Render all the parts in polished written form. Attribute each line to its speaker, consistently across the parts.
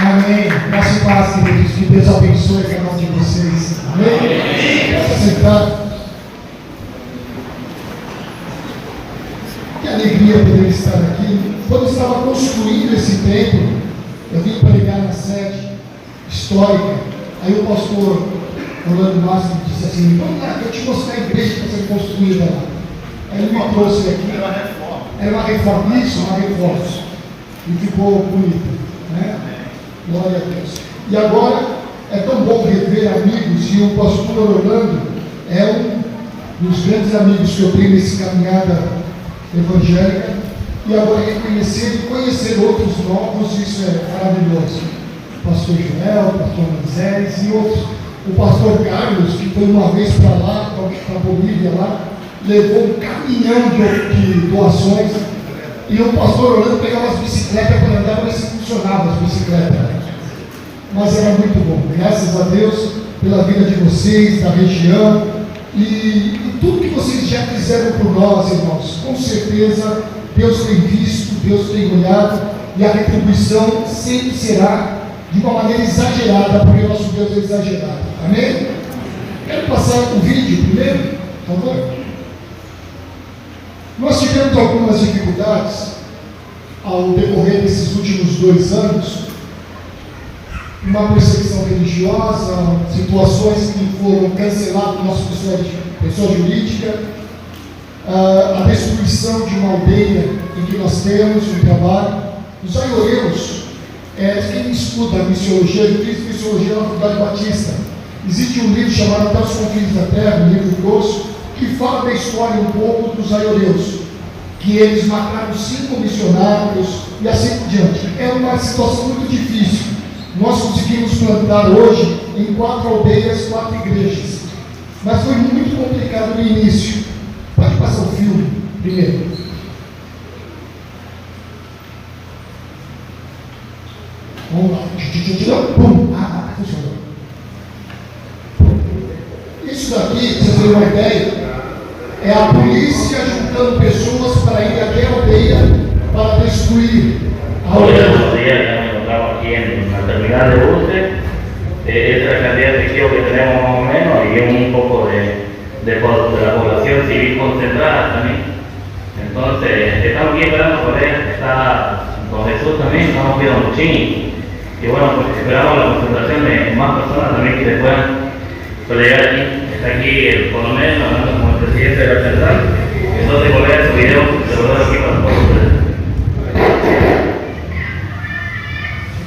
Speaker 1: Amém. Graça e paz, queridos. Que Deus abençoe cada um de vocês. Amém. Posso sentar. Que alegria poder estar aqui. Quando eu estava construindo esse templo, eu vim pregar na sede histórica. Aí o pastor Orlando Márcio disse assim: vamos lá, que eu te mostrar a igreja que está sendo construída lá. Aí ele me trouxe aqui. Era uma reforma. Era uma reforma, isso, uma reforma. E ficou bonito, né? Glória a Deus. E agora é tão bom rever amigos, e o pastor Orlando é um dos grandes amigos que eu tenho nesse caminhada evangélica, e agora reconhecer e conhecer outros novos, isso é maravilhoso. O pastor Joel, o pastor Moisés e outros. O pastor Carlos, que foi uma vez para lá, para a Bolívia lá, levou um caminhão de doações. E o pastor Orlando pegava as bicicletas para andar, mas funcionava as bicicletas. Mas era muito bom. Graças a Deus pela vida de vocês, da região e tudo que vocês já fizeram por nós, irmãos. Com certeza Deus tem visto, Deus tem olhado, e a retribuição sempre será de uma maneira exagerada, porque nosso Deus é exagerado. Amém? Quero passar o vídeo primeiro, por favor. Nós tivemos algumas dificuldades ao decorrer desses últimos 2 anos, uma perseguição religiosa, situações que foram canceladas do nosso pessoa jurídica, a destruição de uma aldeia em que nós temos um trabalho. Os aioreus, quem estuda a missiologia, eu fiz missiologia na Faculdade Batista. Existe um livro chamado Até os Confins da Terra, um livro grosso, que fala da história um pouco dos aioreus, que eles mataram 5 missionários e assim por diante. É uma situação muito difícil. Nós conseguimos plantar hoje em 4 aldeias, 4 igrejas, mas foi muito complicado no início. Pode passar o filme primeiro. Vamos lá. Pum. Funcionou. Isso daqui, para vocês terem uma ideia, é a polícia juntando pessoas para ir até a aldeia para destruir a aldeia.
Speaker 2: Aquí en la terminal de buses, esta es la cantidad de efectivo que tenemos más o menos y un poco de la población civil concentrada también. Entonces, estamos aquí esperando por él, está con Jesús también, estamos pidiendo muchísimo. Y bueno, pues esperamos la concentración de más personas también que se puedan llegar aquí. Está aquí el coronel hablando como el presidente de la central. Entonces, volver a su video, se lo doy aquí para todos ustedes.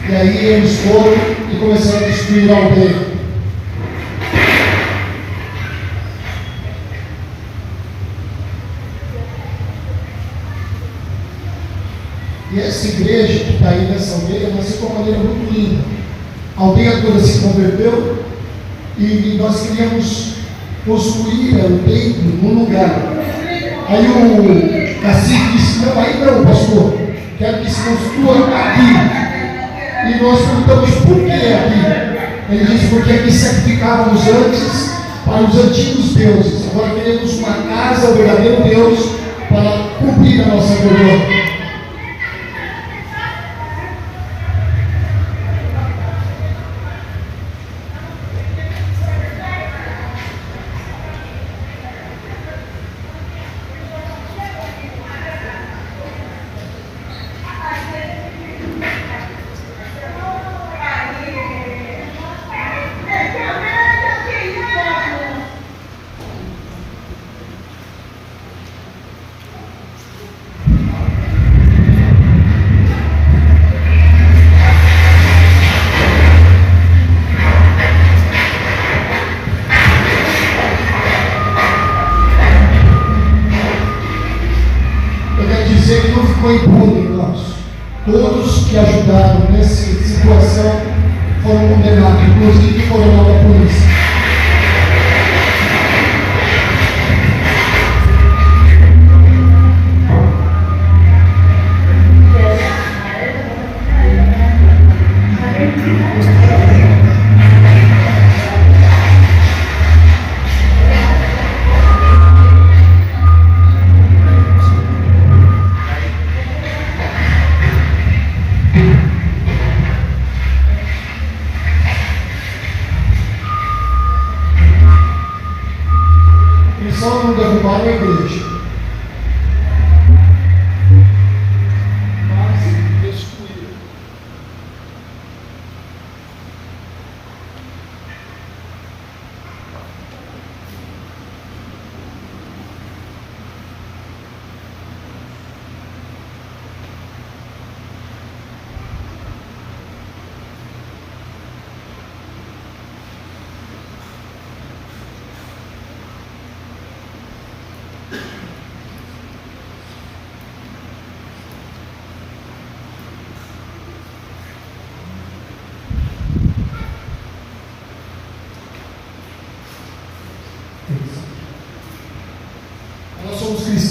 Speaker 1: E aí eles foram e começaram a destruir a aldeia. E essa igreja que está aí nessa aldeia nasceu de uma maneira muito linda. A aldeia toda se converteu e nós queríamos construir o templo num lugar. Aí o cacique disse: não, aí não, pastor, quero que se construa aqui. E nós perguntamos por que aqui. Ele disse: porque aqui sacrificávamos antes para os antigos deuses. Agora queremos uma casa ao verdadeiro Deus para cumprir a nossa coroa. Foi impune, irmãos. Todos que ajudaram nessa situação foram condenados, inclusive o coronel da polícia.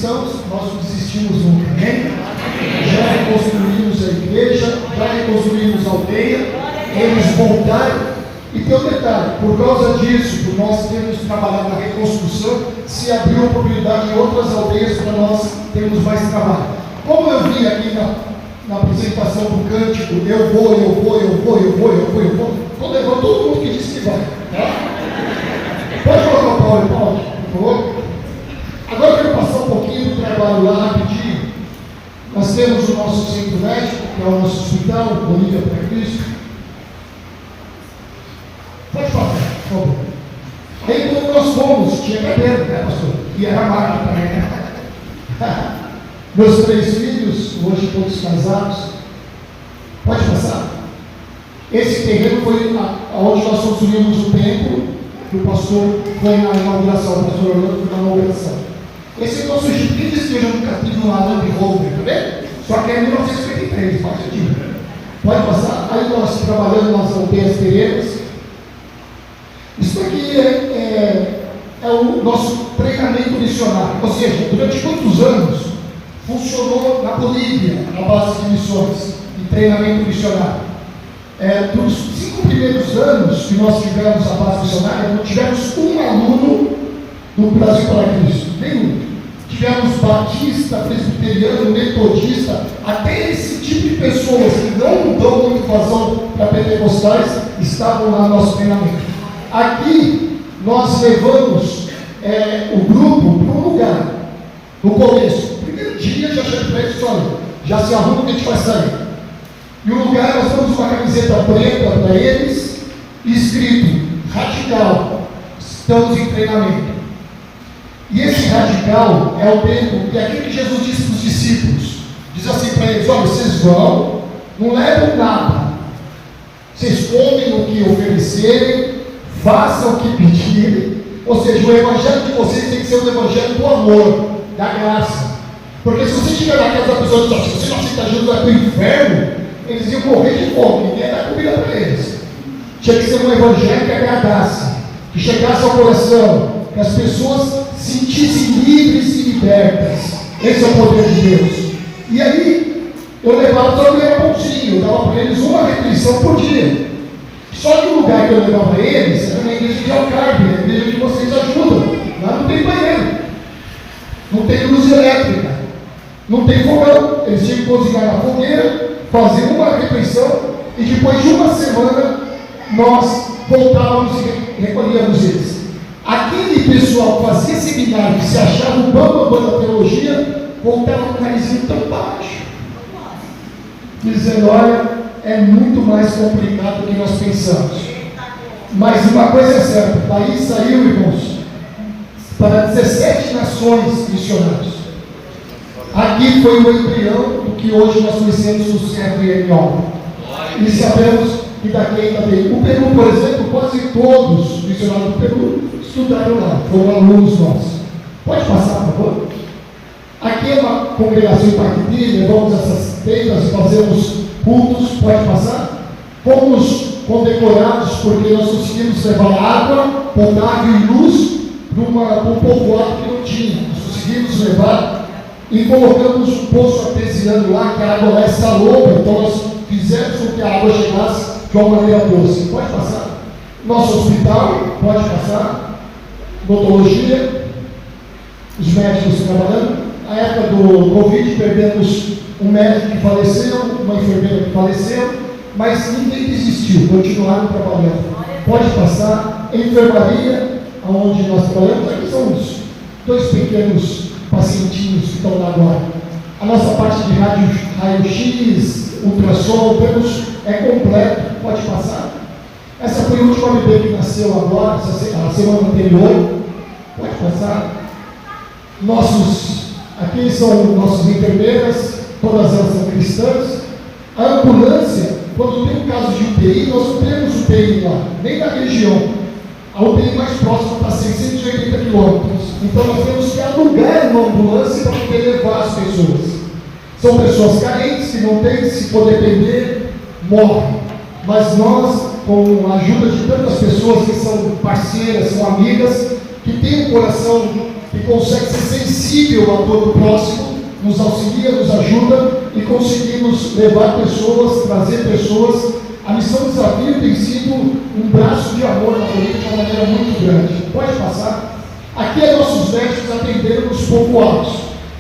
Speaker 1: cristãos, nós desistimos nunca, amém? Já reconstruímos a igreja, já reconstruímos a aldeia, eles voltaram. E tem um detalhe, por causa disso, por nós termos trabalhado na reconstrução, se abriu oportunidade em outras aldeias para nós termos mais trabalho. Como eu vi aqui na apresentação do cântico, eu vou, estou levando todo mundo que disse que vai, tá? Pode colocar o Paulo, por favor? Agora eu quero passar um pouquinho do trabalho lá rapidinho. Nós temos o nosso centro médico, que é o nosso hospital, Bolívia para Cristo. Pode passar, por favor. Aí quando nós fomos, tinha cadeira, né, pastor? E era máquina também, né? Meus 3 filhos, hoje todos casados. Pode passar? Esse terreno foi onde nós construímos o templo, que o pastor foi na inauguração, o pastor Orlando foi na inauguração. Esse é o nosso Egito. Quem disse que eu já nunca tive um Land Rover, tá vendo? Só que é 1953, faz sentido. Pode passar? Aí nós trabalhando nas aldeias terrenas. Isso aqui é o nosso treinamento missionário. Ou seja, durante quantos anos funcionou na Bolívia a base de missões e treinamento missionário? Dos 5 primeiros anos que nós tivemos a base missionária, não tivemos um aluno do Brasil para Cristo, nenhum. Tivemos batista, presbiteriano, metodista, até esse tipo de pessoas que não dão muito vazão para pentecostais estavam lá no nosso treinamento. Aqui nós levamos o grupo para um lugar. No começo, primeiro dia já chega para eles, olha, já se arruma que a gente vai sair. E o lugar, nós damos uma camiseta preta para eles, escrito radical, estamos em treinamento. E esse radical é o tempo, e aquilo que Jesus disse para os discípulos, diz assim para eles: olha, vocês vão, não levam nada, vocês comem o que oferecerem, façam o que pedirem, ou seja, o evangelho de vocês tem que ser um evangelho do amor, da graça. Porque se você chegar na casa da pessoa e dizer, se você não aceita Jesus, vai para o inferno, eles iam morrer de fome, ninguém ia dar comida para eles. Tinha que ser um evangelho que agradasse, que chegasse ao coração, que as pessoas sentissem livres e libertas. Esse é o poder de Deus. E aí, eu levava todo dia pãozinho, eu dava para eles uma refeição por dia. Só que o lugar que eu levava eles era na igreja de Alcarbe, a igreja que vocês ajudam. Lá não tem banheiro, não tem luz elétrica, não tem fogão. Eles tinham que cozinhar na fogueira, fazer uma refeição, e depois de uma semana nós voltávamos e recolhíamos eles. Aquele pessoal que fazia seminário, que se achava o bambambam da teologia, voltava com o narizinho tão baixo, dizendo: olha, é muito mais complicado do que nós pensamos. Mas uma coisa é certa, daí saiu, irmãos, para 17 nações missionários. Aqui foi o embrião do que hoje nós conhecemos o CFMO. E sabemos que daqui ainda vem. O Peru, por exemplo, quase todos os missionários do Peru estudaram lá, foram alunos nossos. Pode passar, por favor? Aqui é uma congregação impartida, levamos essas tendas, fazemos cultos. Pode passar? Fomos condecorados porque nós conseguimos levar água potável e luz para um povoado que não tinha. Nós conseguimos levar e colocamos um poço artesiano lá, que a água lá é salobra, então nós fizemos com que a água chegasse de uma maneira doce. Pode passar? Nosso hospital, pode passar? Odontologia, os médicos trabalhando. Na época do Covid, perdemos um médico que faleceu, uma enfermeira que faleceu, mas ninguém desistiu, continuaram trabalhando. Pode passar? Enfermaria, onde nós trabalhamos, aqui são os 2 pequenos pacientinhos que estão lá agora. A nossa parte de raio-x, ultrassom, é completo. Pode passar? Essa foi a última bebê que nasceu agora, a semana anterior. Pode passar? Aqui são nossas enfermeiras, todas elas são cristãs. A ambulância, quando tem um caso de UTI, nós não temos UTI lá, nem na região. A UTI mais próxima está a 680 quilômetros. Então nós temos que alugar uma ambulância para poder levar as pessoas. São pessoas carentes que não têm, se for depender, morrem. Mas nós, com a ajuda de tantas pessoas que são parceiras, são amigas, que têm um coração que consegue ser sensível à dor do próximo, nos auxilia, nos ajuda e conseguimos levar pessoas, trazer pessoas. A Missão Desafio tem sido um braço de amor na política de uma maneira muito grande. Pode passar? Aqui é nossos médicos atendendo os povoados.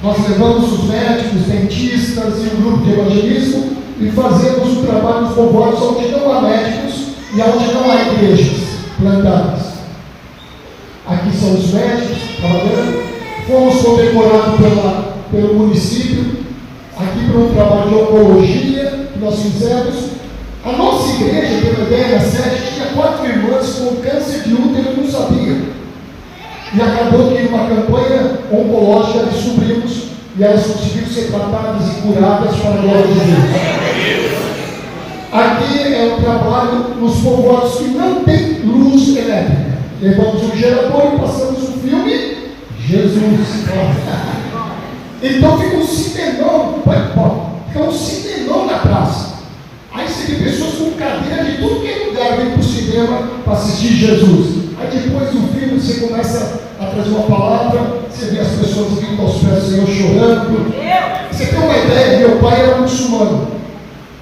Speaker 1: Nós levamos os médicos, dentistas e um grupo de evangelismo e fazemos o trabalho nos povoados onde não há médicos e onde não há igrejas plantadas. Aqui são os médicos trabalhando. Fomos condecorados pelo município, aqui por um trabalho de oncologia que nós fizemos. A nossa igreja, pela ideia da sede, tinha 4 irmãs com câncer de útero e não sabia. E acabou que numa campanha oncológica descobrimos e elas conseguiram ser tratadas e curadas para a glória de Deus. Aqui é um trabalho nos povoados que não tem luz elétrica. Levamos um gerador e passamos um filme, Jesus. Então fica um cinemão, fica um cinemão na praça. Aí você vê pessoas com cadeira de tudo que é lugar, vem para o cinema para assistir Jesus. Aí depois do filme você começa a trazer uma palavra, você vê as pessoas vindo aos pés do Senhor chorando. Você tem uma ideia, meu pai era muçulmano.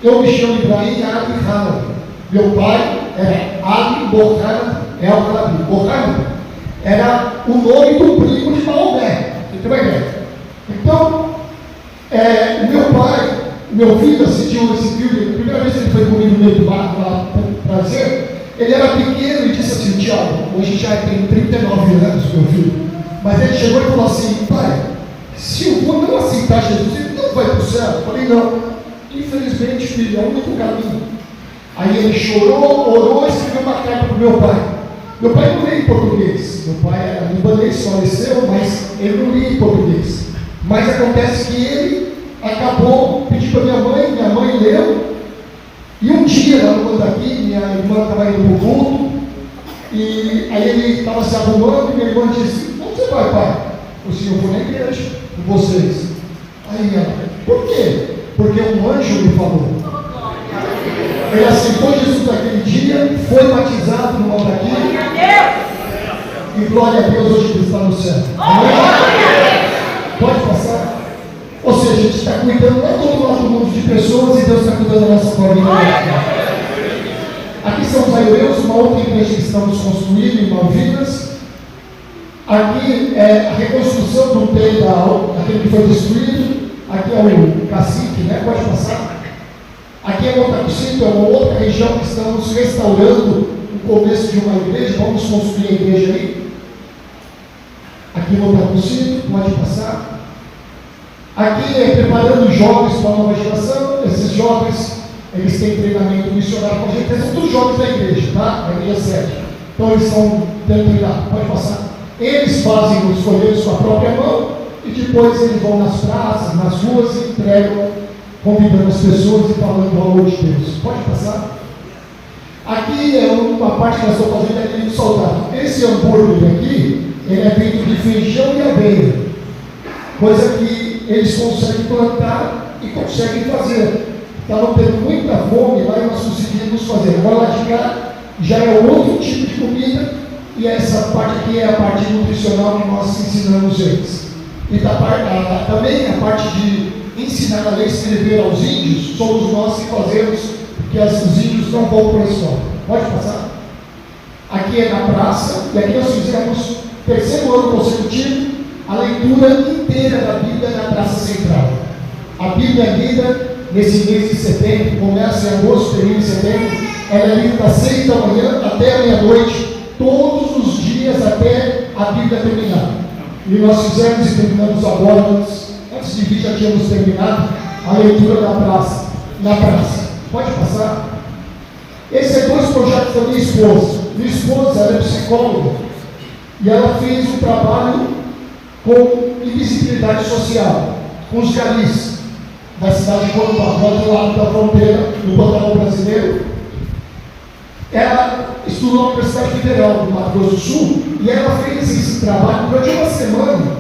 Speaker 1: Eu me chamo Ibrahim Ali Halabi. Meu pai era Ali Mohammed El-Halabi. Mohammed era o nome do primo de Maomé. Você tem uma ideia? Então, o meu pai, meu filho assistiu esse filme, a primeira vez que ele foi comigo no meio do bar, lá para prazer, ele era pequeno e disse assim: Tiago, hoje já tem 39 anos, meu filho, mas ele chegou e falou assim: pai, se eu vou não aceitar Jesus, ele não vai para o céu. Eu falei: não, infelizmente, filho, é o único caminho. Aí ele chorou, orou e escreveu uma carta para o meu pai. Meu pai não lia em português, meu pai era libanês, faleceu, mas ele não lia em português. Mas acontece que ele acabou pedindo para minha mãe leu, e um dia, lá no mundo daqui, minha irmã estava indo para o culto, e aí ele estava se arrumando, e minha irmã disse: onde você vai, pai? Eu disse: eu vou na igreja com vocês. Aí ela: por quê? Porque um anjo me falou. Ele aceitou Jesus naquele dia, foi batizado no mundo daqui, e glória a Deus, hoje ele está no céu. Pode passar? Ou seja, a gente está cuidando, não é todo nosso mundo de pessoas, e Deus está cuidando da nossa família. Aqui são os Aireus, uma outra igreja que estamos construindo em Malvinas. Aqui é a reconstrução do templo, aquele que foi destruído. Aqui é o cacique, né? Pode passar. Aqui é Motacucito, é uma outra região que estamos restaurando o começo de uma igreja. Vamos construir a igreja aí. Aqui é Motacucito, pode passar. Aqui é preparando jovens para a nova geração. Esses jovens, eles têm treinamento missionário com a gente. Eles são todos jovens da igreja, tá? Da igreja sede. Então eles são treinados. Pode passar. Eles fazem os folhetos com a própria mão e depois eles vão nas praças, nas ruas e entregam, convidando as pessoas e falando o valor de Deus. Pode passar. Aqui é uma parte que nós estamos fazendo aqui do soldado. Esse hambúrguer aqui, ele é feito de feijão e aveia. Coisa que eles conseguem plantar e conseguem fazer. Estavam tendo muita fome lá e nós conseguimos fazer. Agora lá de cá já é outro tipo de comida, e essa parte aqui é a parte nutricional que nós ensinamos eles. E também a parte de ensinar a ler e escrever aos índios, somos nós que fazemos, porque os índios não vão para a escola. Pode passar? Aqui é na praça, e aqui nós fizemos, terceiro ano consecutivo, a leitura inteira da Bíblia na Praça Central. A Bíblia é lida nesse mês de setembro, começa em agosto, termina em setembro. Ela é lida das 6 da manhã até a meia-noite, todos os dias até a Bíblia terminar. E nós fizemos e terminamos agora, antes de vir já tínhamos terminado a leitura na praça. Pode passar? Esse é 2 projetos da minha esposa. Minha esposa, ela é psicóloga, e ela fez um trabalho com invisibilidade social, com os garis da cidade de Corumbá, do outro lado da fronteira, no Pantanal brasileiro. Ela estudou na Universidade Federal do Mato Grosso do Sul, e ela fez esse trabalho durante uma semana,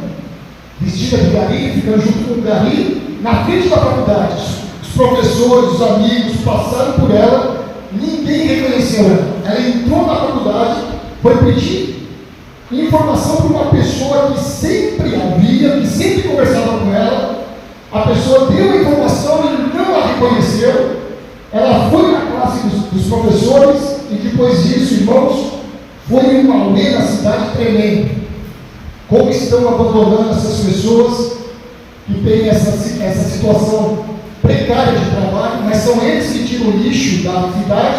Speaker 1: vestida de gari, ficando junto com o gari, na frente da faculdade. Os professores, os amigos passaram por ela, ninguém reconheceu ela. Ela entrou na faculdade, foi pedir informação para uma pessoa que sempre havia, que sempre conversava com ela. A pessoa deu a informação e não a reconheceu. Ela foi na classe dos professores e depois disso, irmãos, foi um auê na cidade tremendo. Como estão abandonando essas pessoas que têm essa situação precária de trabalho, mas são eles que tiram o lixo da cidade.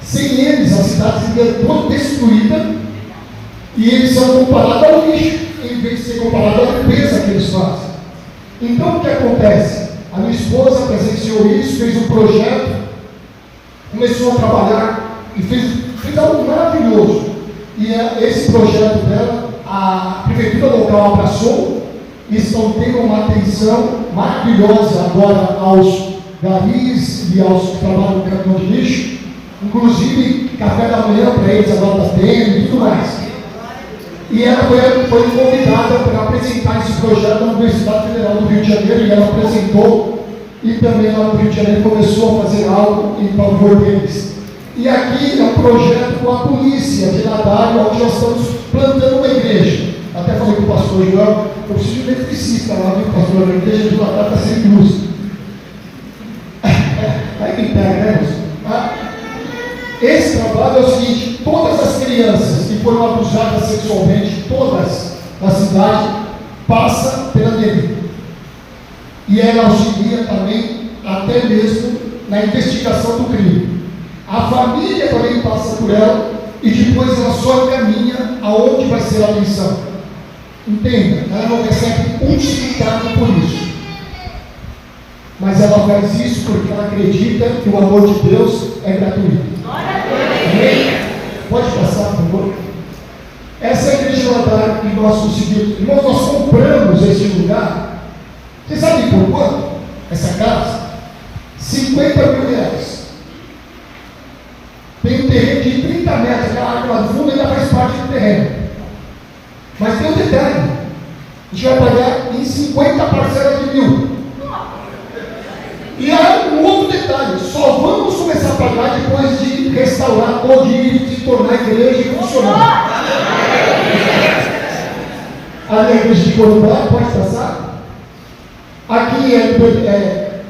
Speaker 1: Sem eles, a cidade seria toda destruída e eles são comparados ao lixo, em vez de ser comparado à limpeza que eles fazem. Então, o que acontece? A minha esposa presenciou isso, fez um projeto, começou a trabalhar e fez algo maravilhoso. E esse projeto dela, a prefeitura local abraçou e estão tendo uma atenção maravilhosa agora aos garis e aos que trabalham no caminhão de lixo, inclusive café da manhã para eles agora está tendo e tudo mais. E ela foi convidada para apresentar esse projeto na Universidade Federal do Rio de Janeiro, e ela apresentou, e também lá no Rio de Janeiro começou a fazer algo em favor deles. E aqui é um projeto com a polícia de Nadário, onde nós estamos plantando uma igreja. Até falei com o pastor João, eu preciso de um eletricista lá, viu, pastor? A igreja de Nadário está sem luz. Aí quem pega, né, irmãos? Esse trabalho é o seguinte: todas as crianças que foram abusadas sexualmente, todas na cidade, passam pela DENI. E ela auxilia também, até mesmo, na investigação do crime. A família também passa por ela e depois ela só encaminha aonde vai ser a atenção. Entenda, ela não recebe um centavo por isso. Mas ela faz isso porque ela acredita que o amor de Deus é gratuito. Pode passar, por favor. Essa é a igreja Nadário que nós conseguimos. Irmãos, nós compramos esse lugar. Vocês sabem por quanto? Essa casa? 50 mil reais. Tem um terreno de 30 metros, aquela área lá do fundo ainda faz parte do terreno. Mas tem um detalhe: a gente vai pagar em 50 parcelas de 1.000. E há um outro detalhe: só vamos começar a pagar depois de restaurar ou de se tornar igreja e funcionar. Ali a igreja de Corumbá, pode passar? Aqui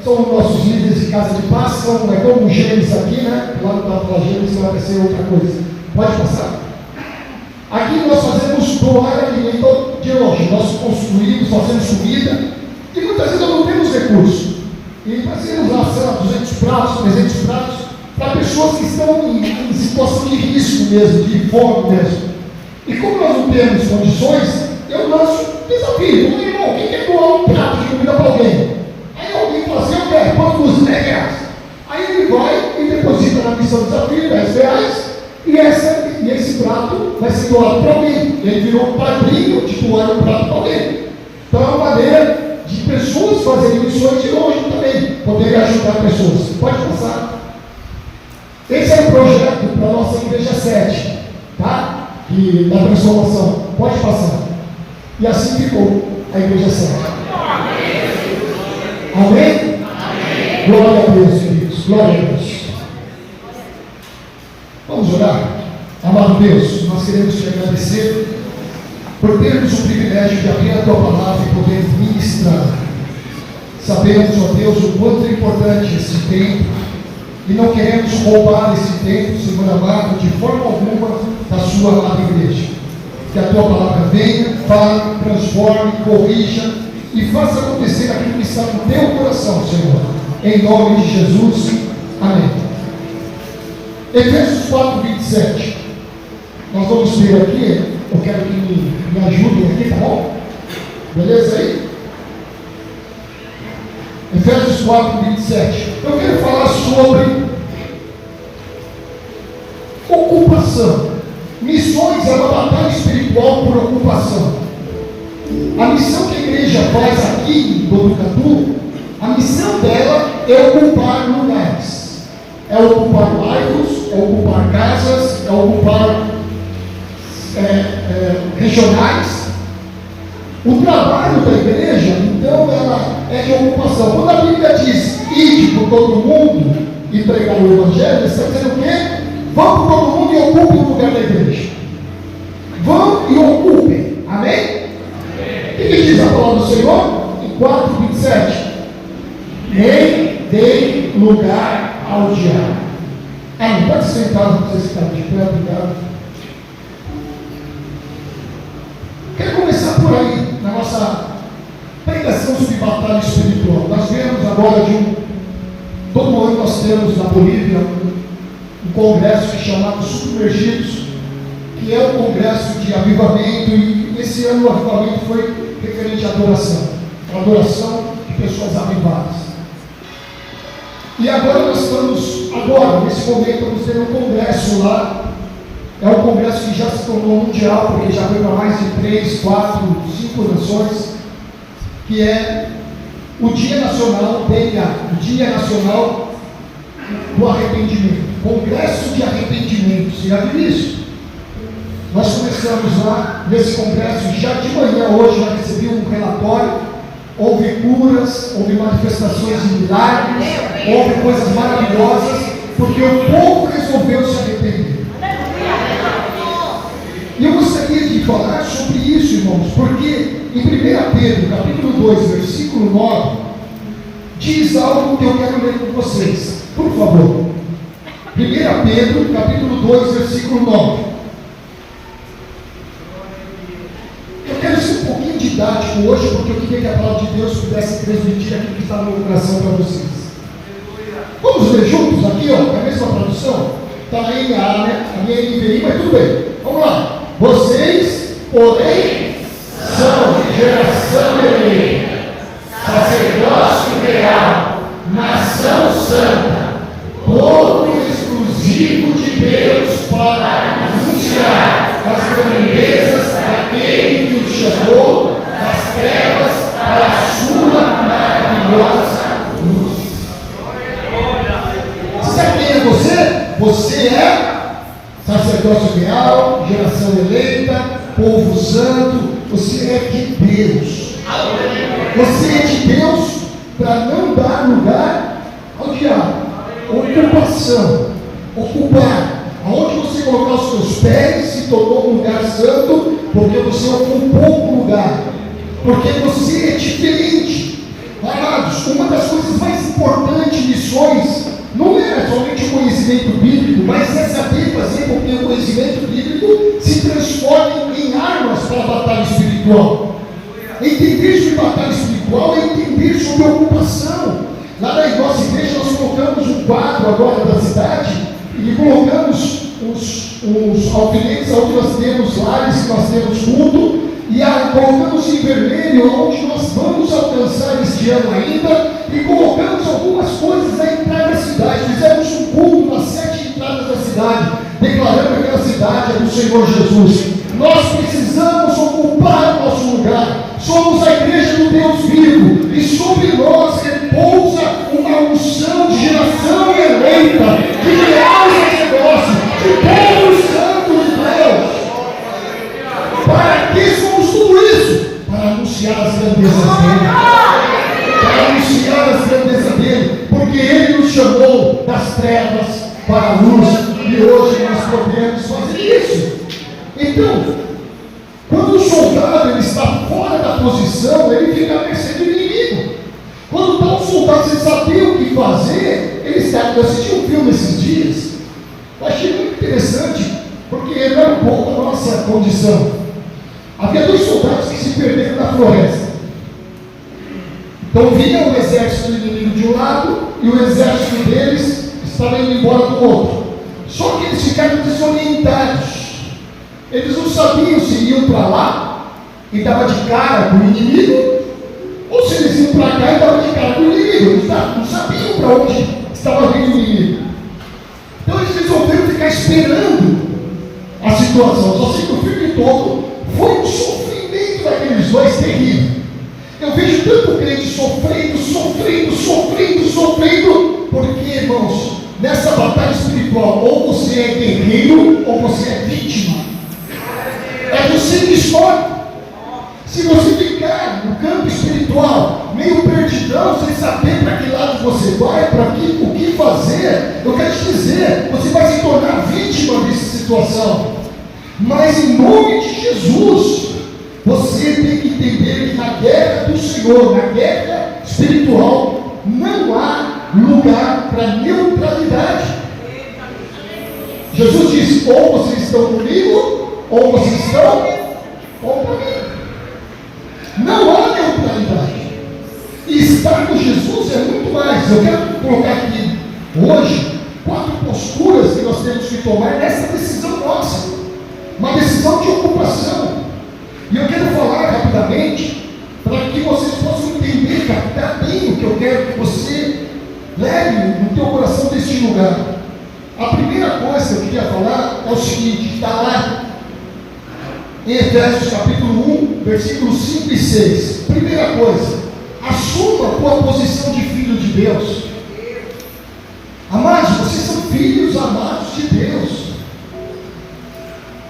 Speaker 1: são nossos líderes de casa de paz, é como gêmeos aqui, né? Lá no Papa Gêmeos vai ser outra coisa. Pode passar? Aqui nós fazemos doar alimento de hoje. Nós construímos, fazemos comida e muitas vezes não temos recursos. E fazemos lá, sei lá, 200 pratos, 300 pratos, para pessoas que estão em situação de risco mesmo, de fome mesmo. E como nós não temos condições, eu lanço desafio. Meu irmão, quem quer doar um prato de comida para alguém? Aí alguém fala assim: eu quero, quanto custa? 10 reais. Aí ele vai e deposita na missão desafio, 10 reais, e esse prato vai ser doado para alguém. Ele virou um padrinho de doar um prato para alguém. Então é uma maneira de pessoas fazerem missões de longe também, poderem ajudar pessoas. Pode passar. Esse é o projeto para a nossa igreja 7, tá? E da transformação. Pode passar. E assim ficou a igreja 7. Amém? Amém? Glória a Deus, queridos. Glória a Deus. Vamos orar. Amado Deus, nós queremos te agradecer por termos o privilégio de abrir a tua palavra e poder ministrar. Sabemos, ó Deus, o quanto é importante esse tempo e não queremos roubar esse tempo, Senhor amado, de forma alguma da sua amada igreja. Que a tua palavra venha, fale, transforme, corrija e faça acontecer aquilo que está no teu coração, Senhor. Em nome de Jesus. Amém. Efésios 4, 27. Nós vamos ler aqui. Eu quero que me ajudem aqui, tá bom? Beleza aí? Efésios 4, 27. Eu quero falar sobre ocupação. Missões é uma batalha espiritual por ocupação. A missão que a igreja faz aqui em Botucatu, a missão dela é ocupar lugares. É ocupar bairros, é ocupar casas, é ocupar regionais. O trabalho da igreja, então, ela é de ocupação. Quando a Bíblia diz: ide por todo mundo e pregar o Evangelho, está dizendo o quê? Vão por todo mundo e ocupem o lugar da igreja. Vão e ocupem lugar ao diabo. Não pode sentar, não precisa ficar de pé, obrigado. Quero começar por aí, na nossa pregação sobre batalha espiritual. Nós vemos agora todo ano nós temos na Bolívia um congresso chamado Submergidos, que é um congresso de avivamento, e esse ano o avivamento foi referente à adoração, a adoração de pessoas avivadas. E agora nós estamos, nesse momento, vamos ter um congresso lá. É um congresso que já se tornou mundial, porque já foi para mais de 3, 4, 5 nações, que é o Dia Nacional, o Dia Nacional do Arrependimento, Congresso de Arrependimento. Você já viu isso? Nós começamos lá nesse congresso, já de manhã hoje, já recebi um relatório. Houve curas, houve manifestações de milagres, houve coisas maravilhosas, porque o povo resolveu se arrepender. E eu gostaria de falar sobre isso, irmãos, porque em 1 Pedro, capítulo 2, versículo 9, diz algo que eu quero ler com vocês. Por favor. 1 Pedro, capítulo 2, versículo 9. Eu quero ser um pouquinho didático hoje, porque eu queria que a palavra de Deus pudesse transmitir aquilo que está no meu coração para vocês. Vamos ler juntos aqui, ó, a mesma tradução? Está na NA, né? A minha NVI, mas tudo bem. Vamos lá. Vocês, porém, são geração eleita, sacerdócio real, nação santa, povo exclusivo de Deus, para anunciar as grandezas daquele que os chamou das trevas para a sua maravilhosa luz. Sabe quem é você? Você é sacerdócio real, geração eleita, povo santo. Você é de Deus. Você é de Deus para não dar lugar ao diabo. Ocupação, ocupar. Aonde você colocar os seus pés se tornou um lugar santo, porque você ocupou um lugar, porque você é diferente. Amados, uma das coisas mais importantes em missões não é somente o conhecimento bíblico, mas é saber fazer com que o conhecimento bíblico se transforme em armas para a batalha espiritual. Entender sobre batalha espiritual é entender sobre ocupação. Lá na nossa igreja nós colocamos um quadro agora da cidade e colocamos os alfinetes onde nós temos lares, que nós temos culto, e colocamos em vermelho onde nós vamos alcançar este ano ainda, e colocamos algumas coisas a entrar na cidade. Fizemos um culto nas 7 entradas da cidade, declarando que aquela cidade é do Senhor Jesus. Nós precisamos ocupar o nosso lugar. Somos a igreja do Deus vivo, e sobre nós repousa uma unção de geração eleita, de real sacerdócio, de povo santo de Deus. Para que somos tudo isso? Para anunciar as grandezas dele. Para anunciar as grandezas dele, porque ele nos chamou das trevas para a luz, e hoje nós podemos fazer isso. Então, quando o soldado ele está fora da posição, ele fica à mercê do inimigo. Quando está um soldado sem saber o que fazer, ele está. Eu assisti um filme esses dias, eu achei muito interessante, porque ele era um pouco a nossa condição. Havia 2 soldados que se perderam na floresta. Então vinha o exército inimigo de um lado e o exército deles estava indo embora do outro. Só que eles ficaram desorientados. Eles não sabiam se iam para lá e estavam de cara com o inimigo, ou se eles iam para cá e estavam de cara com o inimigo. Eles não sabiam para onde estava vindo o inimigo. Então eles resolveram ficar esperando a situação. Só sei que o filme todo foi um sofrimento daqueles dois terrível. Eu vejo tanto crente sofrendo, porque, irmãos, nessa batalha espiritual, ou você é guerreiro, ou você é vítima. É você que escolhe. Se você ficar no campo espiritual, meio perdidão, sem saber para que lado você vai, o que fazer, eu quero te dizer, você vai se tornar vítima dessa situação. Mas em nome de Jesus, você tem que entender que na guerra do Senhor, na guerra espiritual, não há lugar para neutralidade. Jesus diz: ou vocês estão comigo, ou vocês estão contra mim. Não há neutralidade. E estar com Jesus é muito mais. Eu quero colocar aqui hoje 4 posturas que nós temos que tomar nessa decisão nossa. Uma decisão de ocupação. E eu quero falar rapidamente para que vocês possam entender, captar bem o que eu quero que você leve no teu coração deste lugar. A primeira coisa que eu queria falar é o seguinte: está lá em Efésios capítulo 1, versículos 5 e 6. Primeira coisa, assuma a tua posição de filho de Deus. Amados, vocês são filhos amados de Deus.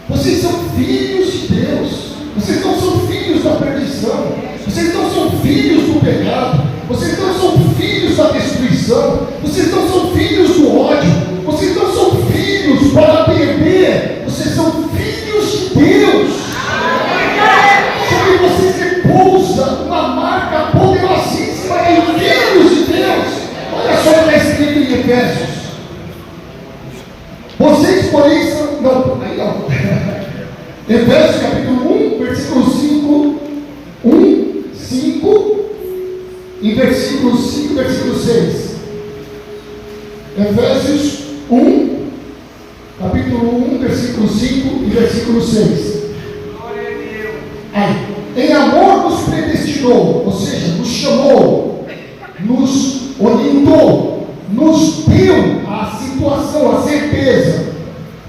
Speaker 1: Vocês são filhos de Deus. Vocês não são filhos da perdição. Vocês não são filhos do pecado. Vocês não são filhos da destruição. Vocês não são filhos do ódio. Vocês não são filhos para perder. Vocês são filhos de Deus. Sobre vocês repousa uma marca poderosíssima em filhos de Deus. Olha só o que está escrito em Efésios. Vocês, porém, são... Não, aí não. Efésios capítulo 1, versículo 5. 1, 5 e versículo 5, versículo 6. Efésios 1, capítulo 1, versículo 5 e versículo 6. Aí, em amor nos predestinou, ou seja, nos chamou, nos orientou, nos deu a situação, a certeza,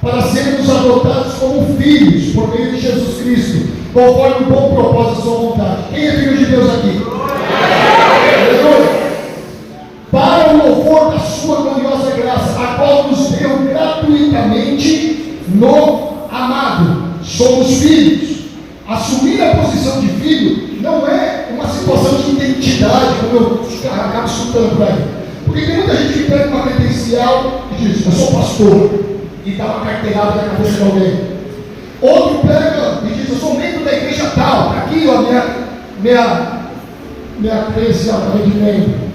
Speaker 1: para sermos adotados como filhos, por meio de Jesus Cristo, conforme o bom propósito da sua vontade. Quem é filho de Deus aqui? Aleluia! Para o louvor da sua gloriosa graça, a qual nos deu gratuitamente no amado. Somos filhos. Assumir a posição de filho não é uma situação de identidade, como eu acabo escutando por aí. Porque tem muita gente que pega uma credencial e diz: eu sou pastor, e dá uma carteirada na cabeça de alguém. Outro pega e diz: eu sou membro da igreja tal, está aqui ó, minha credencial de membro.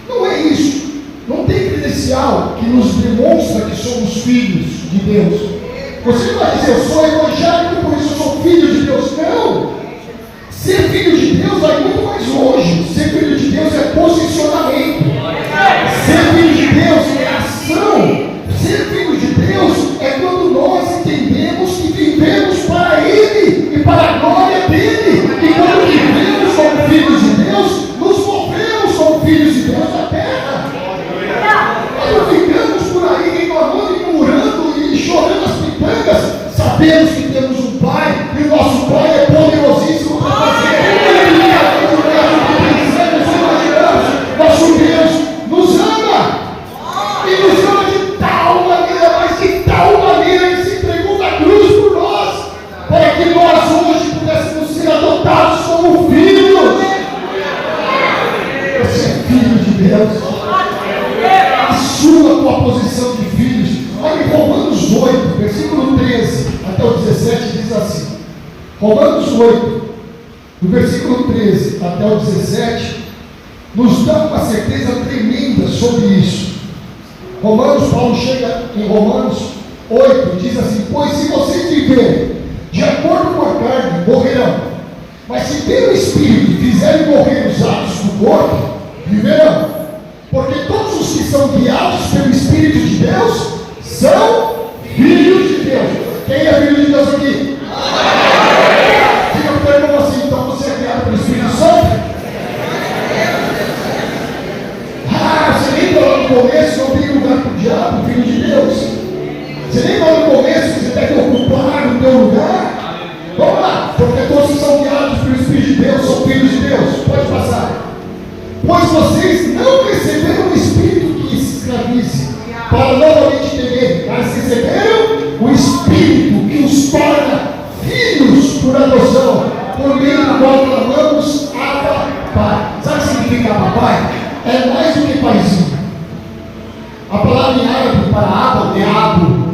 Speaker 1: Não é isso. Não tem credencial que nos demonstra que somos filhos de Deus. Você não vai dizer: eu sou evangélico, por isso eu sou filho de Deus. Não! Ser filho de Deus vai muito mais longe. Ser filho de Deus é posicionamento. Ser filho de Deus é ação. Ser filho de Deus é quando nós entendemos que vivemos para Ele e para a glória dEle. E quando vivemos como filhos de Deus, nos movemos como filhos de Deus na terra. Nós não ficamos por aí reclamando e murmurando e chorando as pitangas. Sabemos que temos um Pai e o nosso Pai é poderosíssimo para fazer. Nosso Deus nos ama e nos ama de tal maneira, mas de tal maneira que se entregou na cruz por nós, para que nós hoje pudéssemos ser adotados como filhos. Você é filho de Deus. Assuma a tua posição de filhos. Olha em Romanos 8, versículo 13 até o 17, diz assim. Romanos 8, do versículo 13 até o 17, nos dá uma certeza tremenda sobre isso. Paulo chega em Romanos 8 e diz assim: pois se vocês viverem de acordo com a carne, morrerão. Mas se pelo Espírito fizerem morrer os atos do corpo, viverão. Porque todos os que são guiados pelo Espírito de Deus são filhos de Deus. Quem é filho de Deus aqui? Diga para o teu irmão assim: então você é guiado pelo Espírito Santo? Você nem falou no começo, não tem lugar para o diabo, filho de Deus. Você nem falou no começo que você tem que ocupar o teu lugar. Vamos lá, porque todos que são guiados pelo Espírito de Deus são filhos de Deus. Pode passar. Pois vocês não receberam o Espírito que escravize, para novamente temerem, mas receberam o Espírito que os torna filhos por adoção, por meio do qual clamamos Abba, Pai. Sabe o que significa Abba, Pai? É mais do que paizinho. A palavra em árabe para Abba é Abu.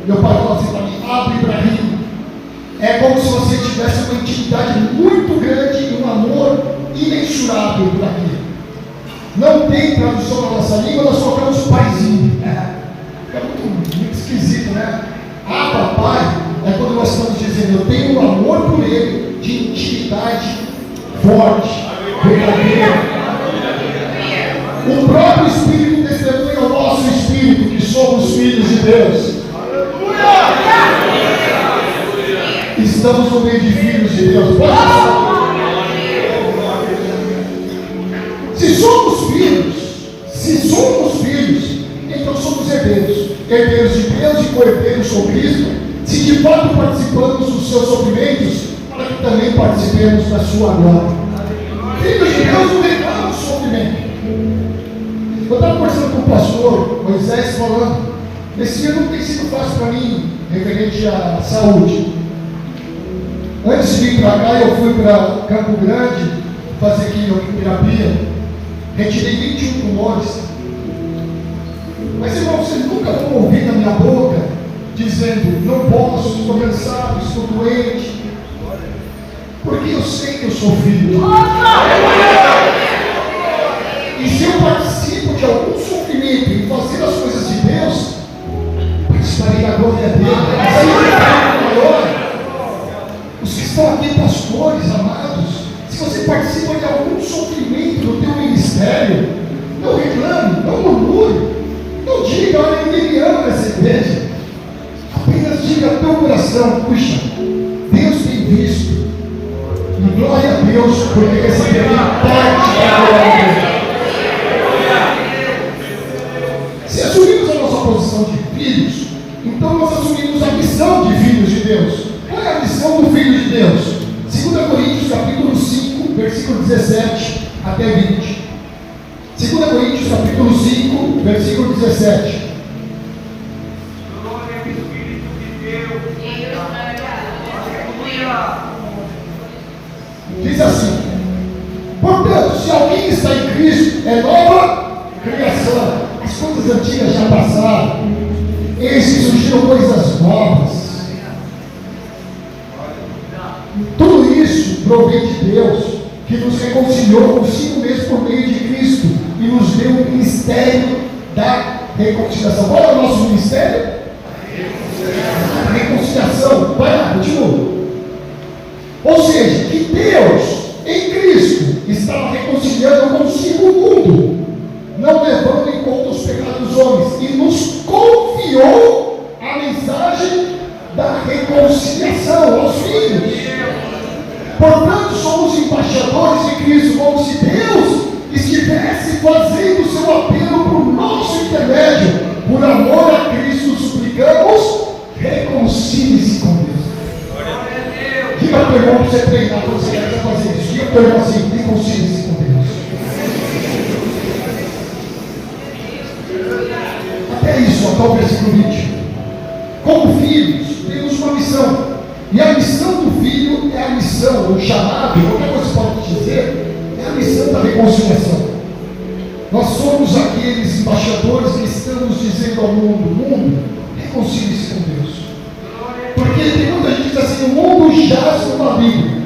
Speaker 1: Meu pai fala assim para mim: Abu Ibrahim. É como se você tivesse uma intimidade muito grande e um amor imensurável por aquilo. Não tem tradução na nossa língua, nós colocamos paizinho. É muito esquisito, né? Ah, papai, é quando nós estamos dizendo, eu tenho um amor por ele, de intimidade forte, verdadeira. O próprio Espírito testemunha ao nosso Espírito que somos filhos de Deus. Estamos no meio de filhos de Deus. Se somos filhos, então somos herdeiros. Herdeiros de Deus e co-herdeiros com Cristo. Se de fato participamos dos seus sofrimentos, para que também participemos da sua glória. Filhos de Deus não reclamam do sofrimento. Eu estava conversando com o pastor Moisés falando, esse ano não tem sido fácil para mim, referente à saúde. Antes de vir para cá, eu fui para Campo Grande fazer quimioterapia, retirei 21 tumores. Mas irmão, vocês nunca vão ouvir na minha boca dizendo, não posso, estou cansado, estou doente, porque eu sei que eu sou filho. E se eu participo de algum sofrimento em fazer as coisas de Deus, participarei da glória dele. Os que estão aqui, pastores amados, se você participa de algum sofrimento no teu ministério, não reclame, não murmure, não diga, olha, ninguém me ama nessa igreja. Apenas diga ao teu coração, puxa, Deus tem visto, e glória a Deus, porque receberei parte da glória dele. Se assumimos a nossa posição de filhos, então nós assumimos a missão de filhos de Deus. Qual é a missão do Filho de Deus? 2 Coríntios capítulo 5, versículo 17 até 20. 2 Coríntios capítulo 5, versículo 17.
Speaker 3: Glória ao Espírito de Deus.
Speaker 1: Diz assim: portanto, se alguém está em Cristo, é nova criação. As coisas antigas já passaram, eis que surgiram coisas novas. Tudo isso provém de Deus, que nos reconciliou consigo mesmo por meio de Cristo e nos deu o ministério da reconciliação. Qual é o nosso ministério? A reconciliação. Vai lá, continua. Ou seja, que Deus em Cristo estava reconciliando consigo o mundo, não levando em conta os pecados dos homens, e nos confiou a mensagem da reconciliação aos filhos. Portanto, somos embaixadores de Cristo, como se Deus estivesse fazendo o seu apelo por nosso intermédio. Por amor a Cristo, suplicamos, reconcilie-se com Deus. Diga para o irmão para você treinar, quando você quer fazer isso. Diga para o irmão assim, reconcilie-se com Deus. Até isso, até o versículo 20. Como filhos, temos uma missão. E a missão do filho é a missão, o chamado, qualquer coisa pode dizer, é a missão da reconciliação. Nós somos aqueles embaixadores que estamos dizendo ao mundo, reconcilie-se com Deus. Porque tem muita gente que diz assim, o mundo jaz no maligno,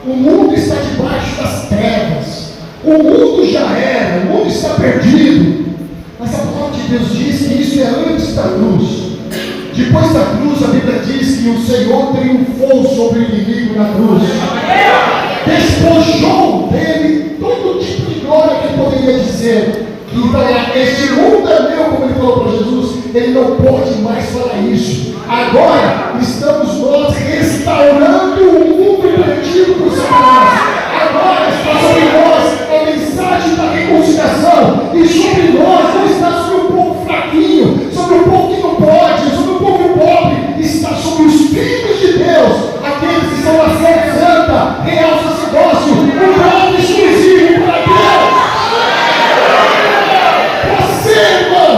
Speaker 1: o mundo está debaixo das trevas, o mundo já era, o mundo está perdido. Mas a palavra de Deus diz que isso é antes da cruz. Depois da cruz, a Bíblia diz que o Senhor triunfou sobre o inimigo na cruz. Despojou dele todo tipo de glória que ele poderia dizer. Então, este mundo é meu, como ele falou para Jesus, ele não pode mais falar isso. Agora, estamos nós restaurando o mundo perdido por Satanás. Agora está sobre nós a mensagem da reconciliação. E sobre nós não está sobre o povo fraquinho, sobre o povo que não pode, sobre o povo pobre. Está sobre os filhos de Deus, aqueles que são nação santa, real sacerdócio, um povo exclusivo para Deus. Você, irmão,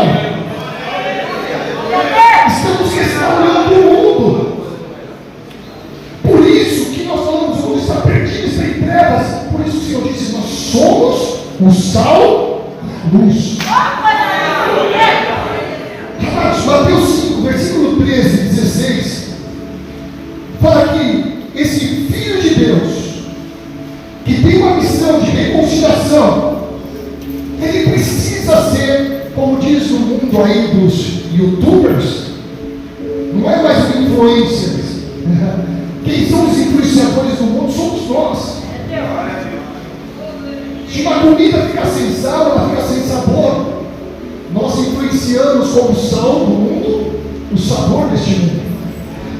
Speaker 1: estamos restaurando o mundo. Por isso que nós falamos, o mundo está perdido, está em trevas. Por isso o Senhor disse, nós somos o sal e a luz. Mateus 5, versículo 13 e 16, fala que esse Filho de Deus, que tem uma missão de reconciliação, mundo aí dos youtubers, não é mais os influencers. Quem são os influenciadores do mundo somos nós. Se uma comida fica sem sal, ela fica sem sabor. Nós influenciamos como sal do mundo o sabor deste mundo.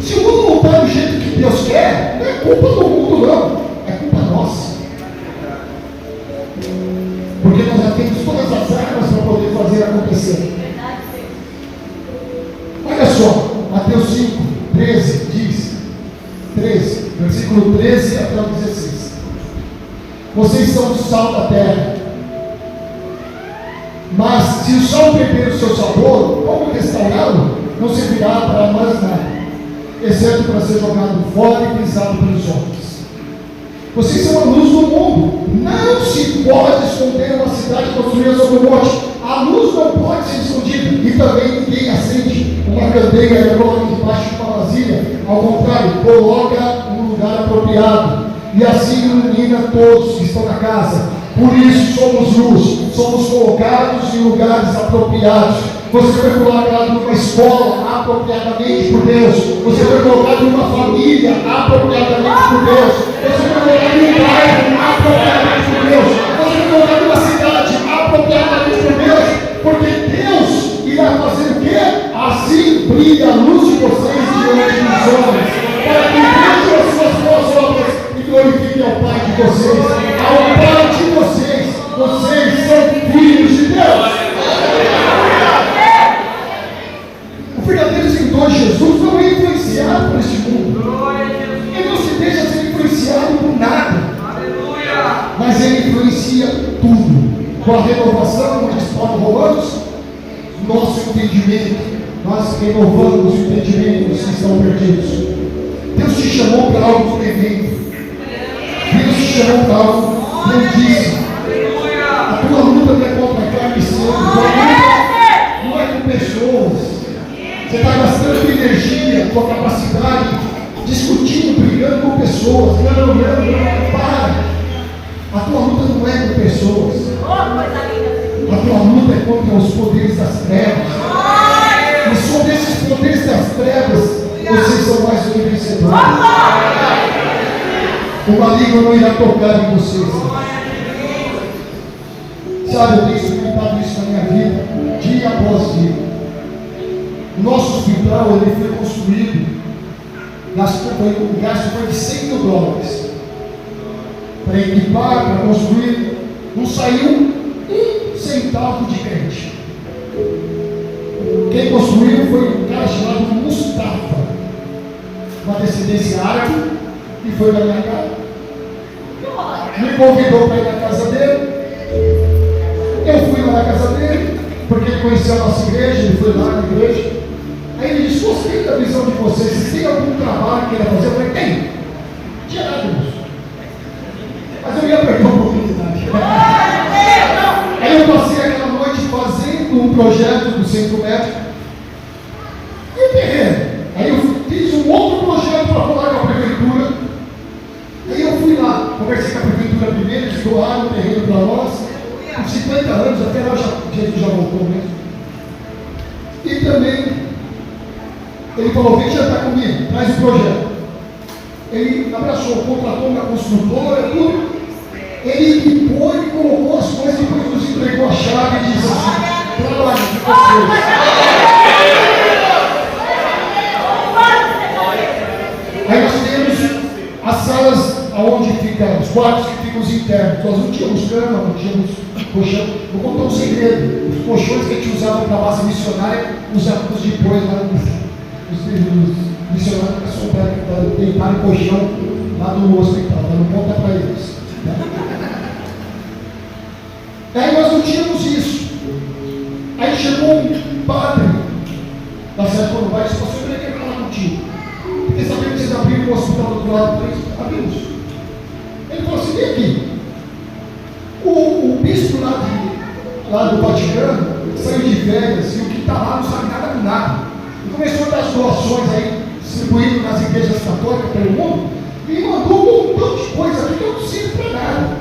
Speaker 1: Se o mundo não está do jeito que Deus quer, não é culpa do mundo, não. É culpa nossa. Porque nós já temos todas as armas para poder fazer acontecer. Olha só, Mateus 5, 13 diz, 13, versículo 13 até o 16. Vocês são o sal da terra. Mas se o sal perder o seu sabor, como restaurá-lo? Não servirá para mais nada, exceto para ser jogado fora e pisado pelos homens. Vocês são a luz do mundo. Não se pode esconder uma cidade construída sobre o monte. A luz não pode ser escondida. E também ninguém acende uma candeia e coloca debaixo de uma vasilha. Ao contrário, coloca em um lugar apropriado. E assim ilumina todos que estão na casa. Por isso somos luz. Somos colocados em lugares apropriados. Você foi colocado numa escola apropriadamente por Deus. Você foi colocado numa família apropriadamente por Deus. Você foi colocado em um bairro apropriadamente por Deus. Você foi colocado numa cidade apropriadamente por Deus. Porque Deus irá fazer o quê? Assim brilha a luz de vocês diante dos homens, para que vejam as suas boas obras e glorifiquem ao Pai de vocês. Ao Pai de vocês. Vocês são filhos de Deus. O verdadeiro seguidor de Jesus não é influenciado por este mundo. Ele não se deixa ser influenciado por nada. Mas ele influencia tudo. Com a renovação, como diz Paulo Romanos, nosso entendimento, nós renovamos o entendimento dos que estão perdidos. Deus te chamou para algo tremendo. Deus te chamou para algo grandíssimo. A tua luta não é contra a carne e sangue. A tua luta não é com pessoas. Você está gastando tua energia, tua capacidade, discutindo, brigando com pessoas. Não, para. A tua luta não é com pessoas. A tua luta é contra os poderes das trevas. E sobre esses poderes das trevas, vocês são mais do que vencedores. O maligno não irá tocar em vocês. Sabe, eu tenho experimentado isso na minha vida, dia após dia. O nosso hospital ele foi construído, o gasto foi de $100 mil. Para equipar, para construir, não saiu um centavo de crente. Quem construiu foi um cara chamado Mustafa, uma descendência árabe, e foi na minha casa. Me convidou para ir na casa dele. Eu fui lá na casa dele, porque ele conhecia a nossa igreja, ele foi lá na igreja. Aí ele disse: gostei da visão de vocês, vocês têm algum trabalho que queira fazer? Eu falei: tem. Tinha nada disso. Mas eu ia perder a oportunidade. Aí eu passei aquela noite fazendo um projeto do centro médico. E o terreno? Aí eu fiz um outro projeto para falar com a prefeitura. Aí eu fui lá, conversei com a prefeitura primeiro, eles doaram o terreno para nós. Com 50 anos, até lá Jesus já voltou mesmo. E também, ele falou: vem jantar comigo, traz o projeto. Ele abraçou, contratou uma construtora, tudo. Ele equipou e colocou as coisas, depois nos entregou a chave e disse assim: trabalhe com vocês. Aí nós temos as salas onde ficam, os quartos que ficam os internos. Nós não tínhamos cama, não tínhamos colchão. Vou contar um segredo: os colchões que a gente usava para a base missionária, usávamos depois lá os missionários que souberam deitar em colchão lá no hospital, dando conta para eles. Aí nós não tínhamos isso. Aí chegou um padre da Sede Corumbá e disse: pastor, eu queria falar contigo. Porque sabia que vocês abriram o hospital do outro lado? Abrimos. Ele falou assim: vem aqui. O bispo lá do Vaticano saiu de férias e o que está lá não sabe nada com nada. E começou a dar as doações aí, distribuindo nas igrejas católicas pelo mundo, e mandou um montão de coisa aqui que eu não sirvo para nada.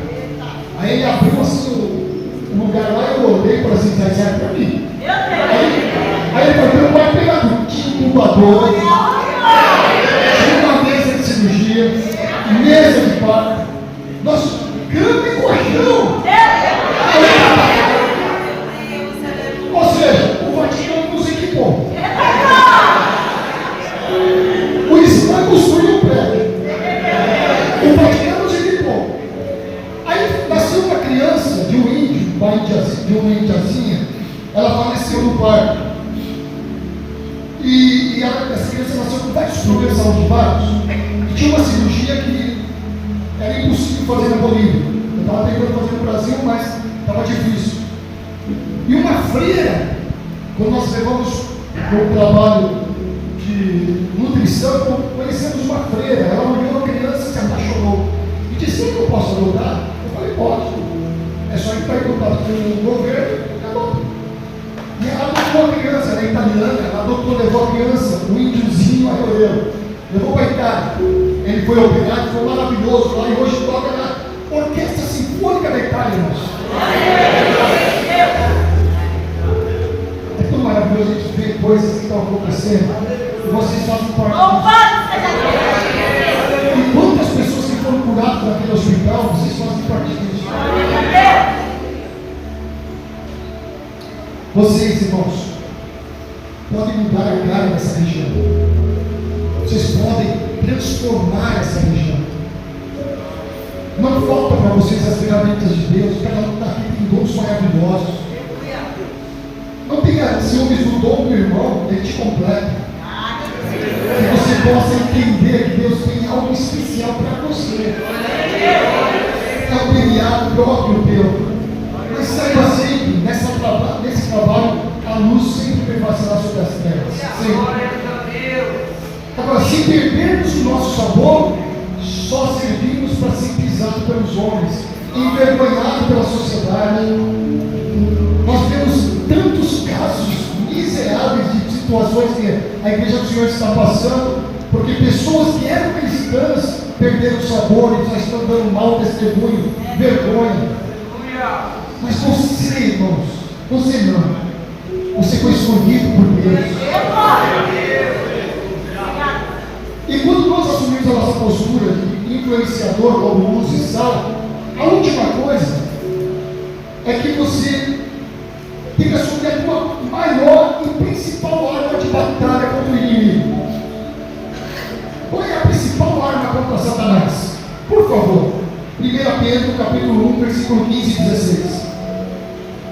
Speaker 1: Aí ele abriu assim o lugar lá, eu olhei para assim: serve para mim. Aí Aí ele falou, meu pai pega um incubador, tinha uma mesa de cirurgia, mesa de parto, nosso cama e colchão. Ou seja, o Vaticano nos equipou. O Islã construiu um prédio. O Vaticano nos equipou. Aí nasceu uma criança de um índio, de uma indiazinha, ela faleceu no parto. E essa criança nasceu com vários problemas de saúde vários. E tinha uma cirurgia que era impossível fazer na Bolívia. Eu estava tentando fazer no Brasil, mas estava difícil. E uma freira, quando nós levamos para o trabalho de nutrição, conhecemos uma freira. Ela olhou a criança e se apaixonou. E disse, eu posso adotar? Eu falei, pode. É só ir para em contato com o governo e adota. E ela adotou a criança, ela é italiana, ela adotou, levou a criança, um índiozinho arroeiro. Levou para a Itália. Ele foi operado, foi maravilhoso lá e hoje toca na Orquestra Sinfônica da Itália, irmãos. É tão maravilhoso a gente ver coisas que estão acontecendo e vocês fazem parte disso. E quantas pessoas que foram curadas naquele hospital, vocês fazem parte disso. Vocês, irmãos, podem mudar a cara dessa região. Vocês podem transformar essa região. Não falta para vocês as ferramentas de Deus. Cada um daqui tem dons maravilhosos. Não tenha ciúmes do dom do irmão, ele te completa. Que você possa entender que Deus tem algo especial para você. É um DNA próprio teu. Mas saiba sempre, nesse trabalho, a luz sempre prevalecerá sobre as terras. Sempre. Agora, se perdermos o nosso sabor, só servimos para ser pisado pelos homens, envergonhado pela sociedade. Nós vemos tantos casos miseráveis de situações que a igreja do Senhor está passando, porque pessoas que eram cristãs perderam o sabor e já estão dando mau testemunho, vergonha. Mas você, irmãos, você não. Você foi escolhido por Deus. E quando nós assumimos a nossa postura de influenciador, como luz e sal, a última coisa é que você tem que assumir a tua maior e principal arma de batalha contra o inimigo. Qual é a principal arma contra Satanás? Por favor, 1 Pedro, capítulo 1, versículo 15 e 16.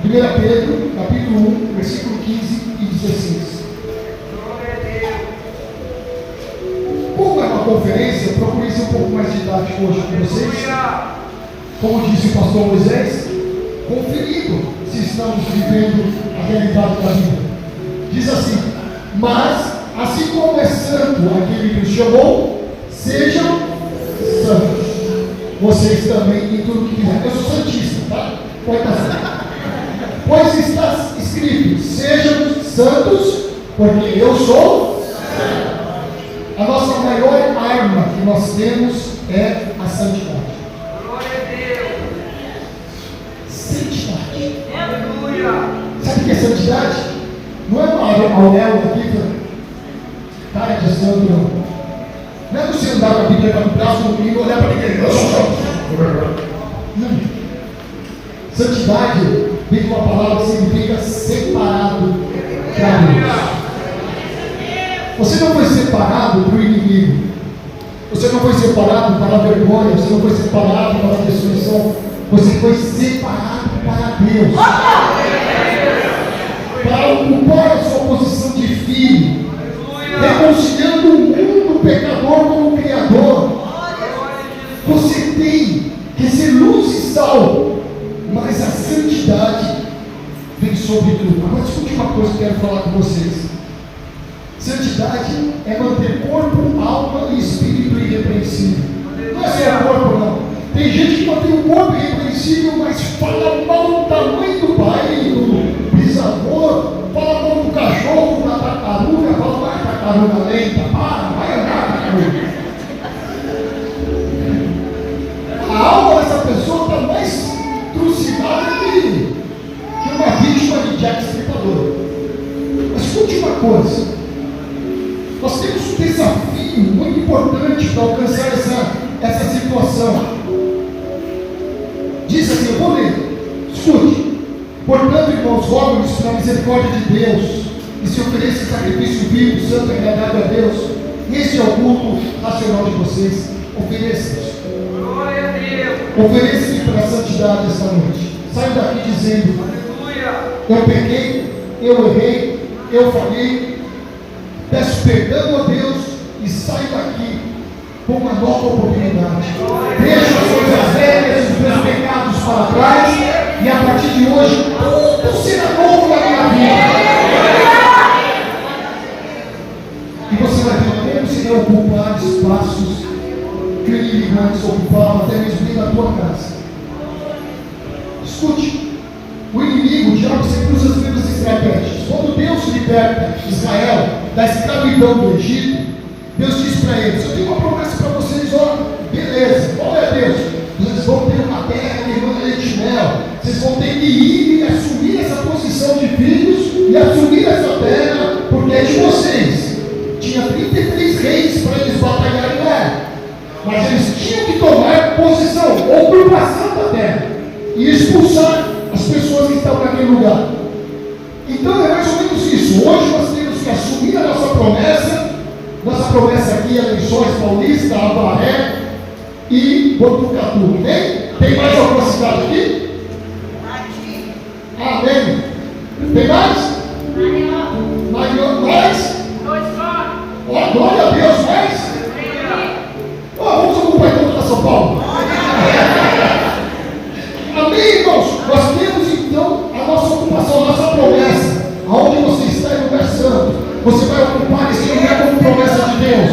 Speaker 1: 1 Pedro, capítulo 1, versículo 15 e 16. Como é uma conferência, eu procurei ser um pouco mais didático hoje com vocês. Como disse o pastor Moisés, conferindo se estamos vivendo a realidade da vida. Diz assim: mas, assim como é santo aquele que nos chamou, sejam santos. Vocês também em tudo que fizerem. Eu sou santista, tá? Pode estar certo. Pois está escrito: sejam santos, porque eu sou santo. A nossa maior arma que nós temos é a santidade.
Speaker 3: Glória a Deus.
Speaker 1: Santidade.
Speaker 3: Aleluia.
Speaker 1: Sabe o que é santidade? Não é uma auréola aqui, cara de santo, não. Não é você andar com a Bíblia para o braço do domingo e olhar para ninguém. Eu sou santo. Não. Santidade vem de uma palavra que significa separado para Deus. Você não foi separado para o inimigo. Você não foi separado para a vergonha. Você não foi separado para a destruição. Você foi separado para Deus. Para ocupar a sua posição de filho. Reconciliando o mundo pecador com o Criador. Você tem que ser luz e sal. Mas a santidade vem sobre tudo. Agora escute uma coisa que eu quero falar com vocês. Santidade é manter corpo, alma e espírito irrepreensível. Não é só corpo, não. Tem gente que mantém o corpo irrepreensível, mas fala mal do tamanho do pai, do bisavô, fala mal do cachorro, da tartaruga, fala mais tartaruga lenta, vai andar tartaruga. A alma dessa pessoa está mais trucidada que uma vítima de Jack Stripador. Mas escute Portanto, irmãos, rogo-lhes pela misericórdia de Deus, e se ofereça sacrifício vivo, santo e agradável a Deus. Este é o culto racional de vocês. Ofereça-os.
Speaker 3: Glória a Deus.
Speaker 1: Ofereça-lhe pela santidade esta noite. Saio daqui dizendo:
Speaker 3: Aleluia.
Speaker 1: eu pequei, eu errei, eu falhei. Peço perdão a Deus e saio daqui com uma nova oportunidade. Deixo as coisas velhas, os meus pecados para trás, e a partir de hoje tudo será novo na minha vida. E você vai ver como se não ocupar espaços que o inimigo antes ocupava, até mesmo dentro da tua casa. Escute, o inimigo, o diabo, sempre usa as mesmas estratégias. Quando Deus liberta Israel da escravidão do Egito, Deus diz para eles: eu tenho uma promessa para vocês, ó, beleza, qual é Deus? Vocês vão ter uma terra que emana leite e mel, vocês vão ter que ir e assumir essa posição de filhos e assumir essa terra, porque é de vocês. Tinha 33 reis para eles batalharem lá, mas eles tinham que tomar posição, ocupação da terra e expulsar as pessoas que estavam naquele lugar. Então é mais ou menos isso. Hoje nós temos que assumir a nossa promessa. Nossa promessa aqui é Lençóis Paulista, Avaré e Botucatu. Tem mais alguma cidade aqui? Amém. Tem mais? Mais? Oh, glória a Deus, mais? Oh, vamos ocupar então toda São Paulo. Amém, irmãos? Nós temos então a nossa ocupação, a nossa promessa. Aonde você está em lugar santo, você vai ocupar esse lugar como promessa de Deus.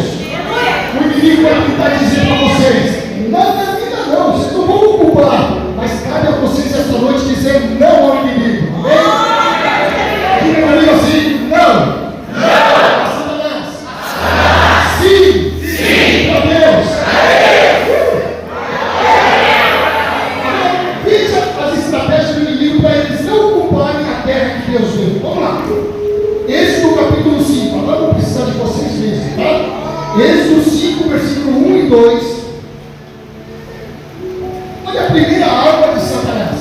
Speaker 1: O inimigo vai tentar dizer para vocês: não, na vida não, vocês não vão ocupar. Mas cabe a vocês esta noite dizer não ao inimigo. Amém? Diga comigo assim: não. Sim. Sim. Para Deus. Veja as estratégias do inimigo para eles não ocuparem a terra que Deus deu. Vamos lá. Êxodo capítulo 5. Agora vou precisar de vocês mesmos, tá? Êxodo 5, versículo 1 e 2. Olha a primeira arma de Satanás.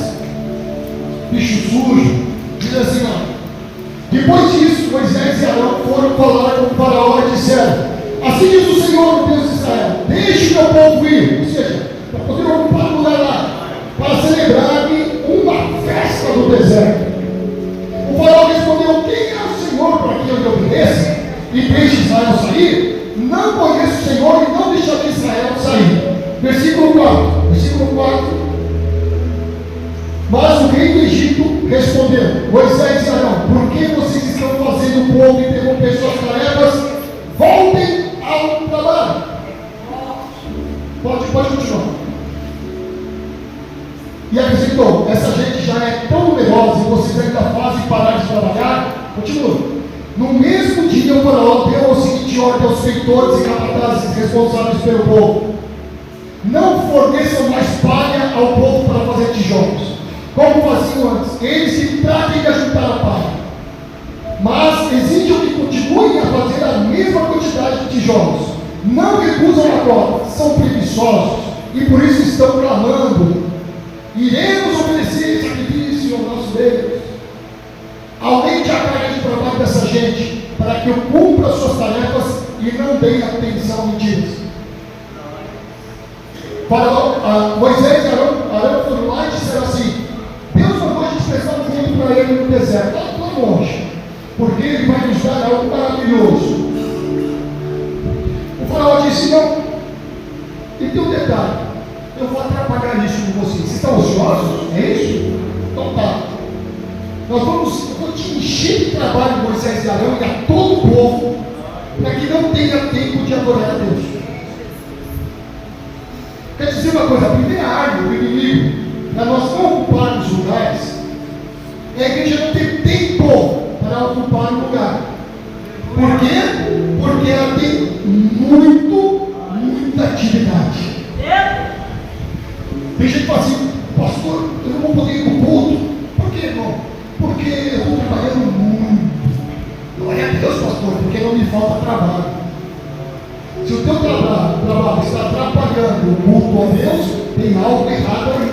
Speaker 1: Bicho sujo. Diz assim, ó. Depois disso, Moisés e Arão foram falar com o faraó e disseram: assim diz o Senhor, o Deus de Israel: deixe o meu povo ir, ou seja, para poder ocupar o lugar lá, para celebrar-me uma festa no deserto. O faraó respondeu: quem é o Senhor para que eu lhe obedeça e deixe Israel sair? Não conheço o Senhor e não deixarei Israel sair. Versículo 4. Mas o rei do Egito respondeu: Moisés e Arão, por que vocês estão fazendo o povo interromper suas tarefas? Voltem ao trabalho. Pode continuar. E acrescentou: essa gente já é tão numerosa e vocês ainda fazem parar de trabalhar? Continua. No mesmo dia o faraó deu a seguinte ordem aos feitores e capatazes responsáveis pelo povo: não forneçam mais palha ao povo para fazer tijolos, como faziam antes. Eles que tratem de ajuntar a palha, mas exijam que continuem a fazer a mesma quantidade de tijolos. Não recusam a cota, são preguiçosos e por isso estão clamando: iremos oferecer sacrifício ao nosso Deus. Aumente a carga de trabalho dessa gente, para que eu cumpra as suas tarefas e não dê atenção a mentiras. Moisés e Arão foram lá e disseram assim: Deus mandou a gente prestar um culto para ele no deserto, lá longe, porque ele vai nos dar algo maravilhoso. O faraó disse: não. E tem um detalhe: eu vou atrapalhar isso com vocês. Vocês estão ociosos? É isso? Então tá. Eu vou te encher de trabalho, Moisés e Arão, e a todo o povo, para que não tenha tempo de adorar a Deus. Quer dizer uma coisa: a primeira arma do inimigo para nós não ocuparmos lugares é a igreja não ter tempo para ocupar um lugar. Por quê? Porque ela tem muita atividade. Tem gente que fala assim: pastor, eu não vou poder ir no culto. Por quê, irmão? Porque eu estou trabalhando muito. Glória a Deus, pastor, porque não me falta trabalho. Se o teu trabalho está atrapalhando o culto a Deus, tem algo errado aí.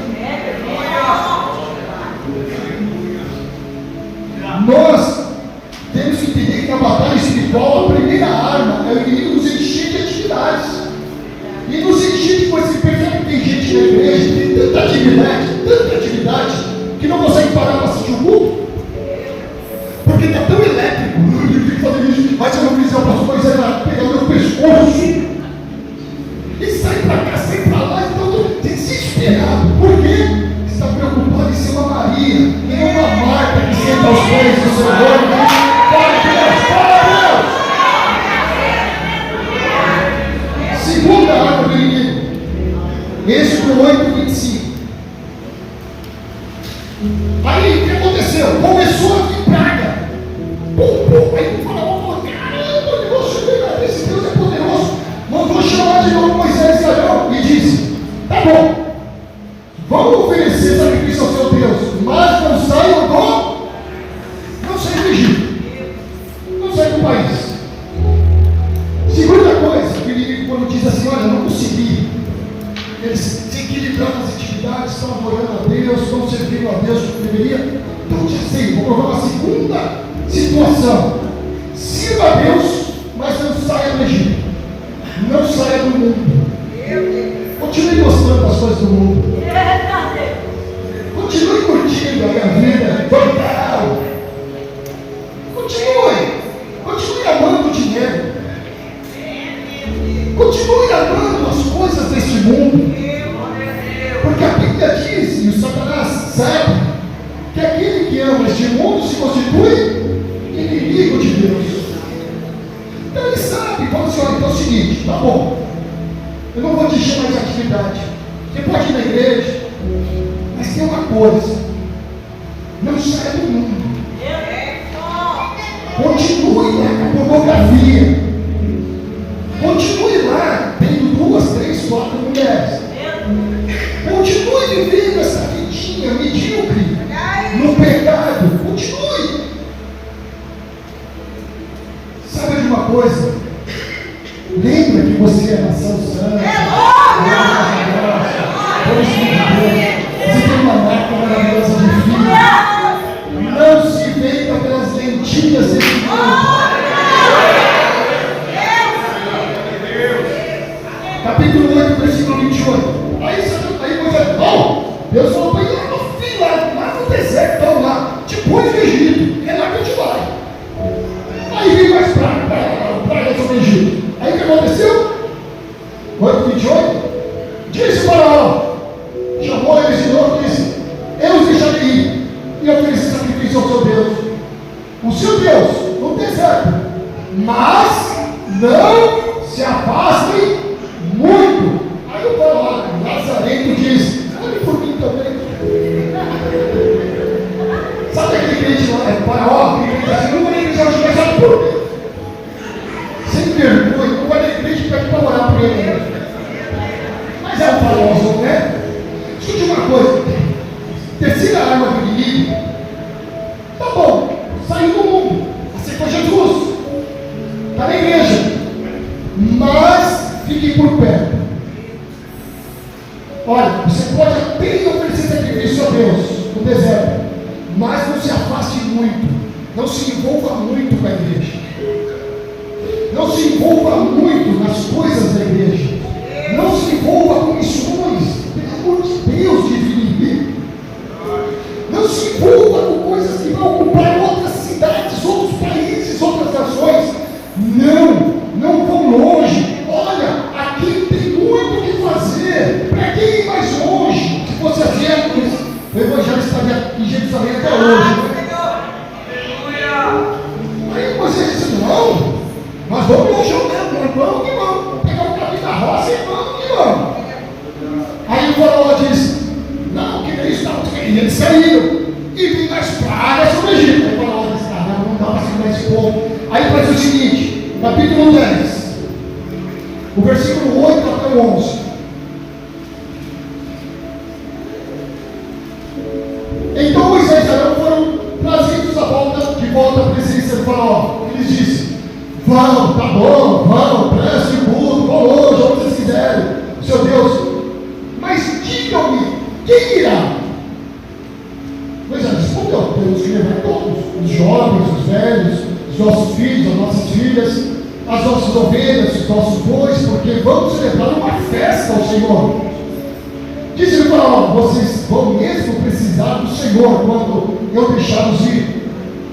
Speaker 1: Nós temos que entender que na batalha espiritual a primeira arma é o inimigo nos encher de atividades. E nos encher de coisas. Você percebe que tem gente na igreja que tem tanta atividade, que não consegue parar para assistir o culto. Porque está tão elétrico. Eu tenho que fazer isso. Mas se eu não fizer, o pastor Moisés vai pegar o meu pescoço. E sai para cá, sai para lá. Então estou desesperado. Por quê? Está preocupado em ser uma Maria, nem uma Marta que senta aos pés do Senhor. Segunda arma do inimigo, Êxodo 8:25. Aí o que aconteceu? Começou a vir praga. Aí o faraó falou: caramba, o negócio chegou, esse Deus é poderoso. Mandou chamar de novo Moisés e Arão e disse: tá bom, vamos oferecer sacrifício ao seu Deus, mas não saiam do Egito, não saiam do país. Segunda coisa, que o inimigo quando diz assim: olha, não consegui, eles se equilibraram nas atividades, estão adorando a Deus, estão servindo a Deus como deveria. Então já sei, vou provar uma segunda situação: sirva a Deus, mas não saia do Egito, não saia do mundo. Continue gostando das coisas do mundo, continue curtindo a minha vida total, continue amando o dinheiro, continue amando as coisas deste mundo, porque a Bíblia diz, e o Satanás sabe, que aquele que ama este mundo se constitui inimigo de Deus. Então ele sabe, quando você olha, então é o seguinte: tá bom, eu não vou te chamar de atividade, você pode ir na igreja, mas tem uma coisa: não saia do mundo, continue lá com a pornografia, continue lá tendo 2, 3, 4 mulheres, continue vivendo essa vidinha medíocre no pecado, continue. Sabe de uma coisa? Lembra que você é nação santa, você tem uma marca maravilhosa de filho. Não se venda pelas lentilhas desse mundo. Capítulo 8, versículo 28. Aí você, bom, Deus falou para ele: filho, lá no deserto, estão lá, depois do Egito, é lá que a gente vai. Aí vem mais praga sobre o Egito. Aí o que aconteceu? 8:28. Disse o faraó, chamou eles de novo e disse: eu os deixarei ir e oferecer sacrifício ao seu Deus, o seu Deus, no deserto, mas não se afastem muito. Aí o faraó Lazarento diz: olhe por mim também. Sabe aquele crente lá, faraó, que crente assim: não vai na igreja hoje, mas olhe por mim. Sem vergonha, não vai na igreja para aqui para orar por ele. Mas é um faraó, né? Escute uma coisa: terceira arma do inimigo. Tá bom, saiu do mundo, aceitou Jesus, está na igreja, mas fique por perto. Olha, você pode até oferecer sacrifício a Deus no deserto, mas não se afaste muito, não se envolva muito com a igreja, não se envolva muito nas coisas da igreja, não se envolva com missões, pelo amor de Deus, divino inimigo. Não se envolva com coisas que vão ocupar outras cidades, outros países, outras nações. Não vão longe. Olha, aqui tem muito o que fazer. Para quem ir mais longe? Se fosse assim, o evangelho estaria em Jerusalém até hoje. Aí você disse: não, nós vamos longe mesmo, nós vamos que vamos. Pegar o caminho da roça e vamos que vamos. Aí o faraó disse: não, que nem isso, não. E eles saíram e vinham as pragas sobre o Egito. Aí o faraó disse: não dá para segurar esse povo. Aí faz o seguinte, capítulo 10, o versículo 8 até o 11. Então Moisés e Arão foram trazidos de volta à presença do faraó. Ele disse: vão, tá bom, vão, prestem o culto, vão longe, onde vocês quiserem, seu Deus. Mas digam-me, quem irá? Moisés respondeu: Deus que levar todos, os jovens, Senhor. Disse o faraó: vocês vão mesmo precisar do Senhor quando eu deixá-los ir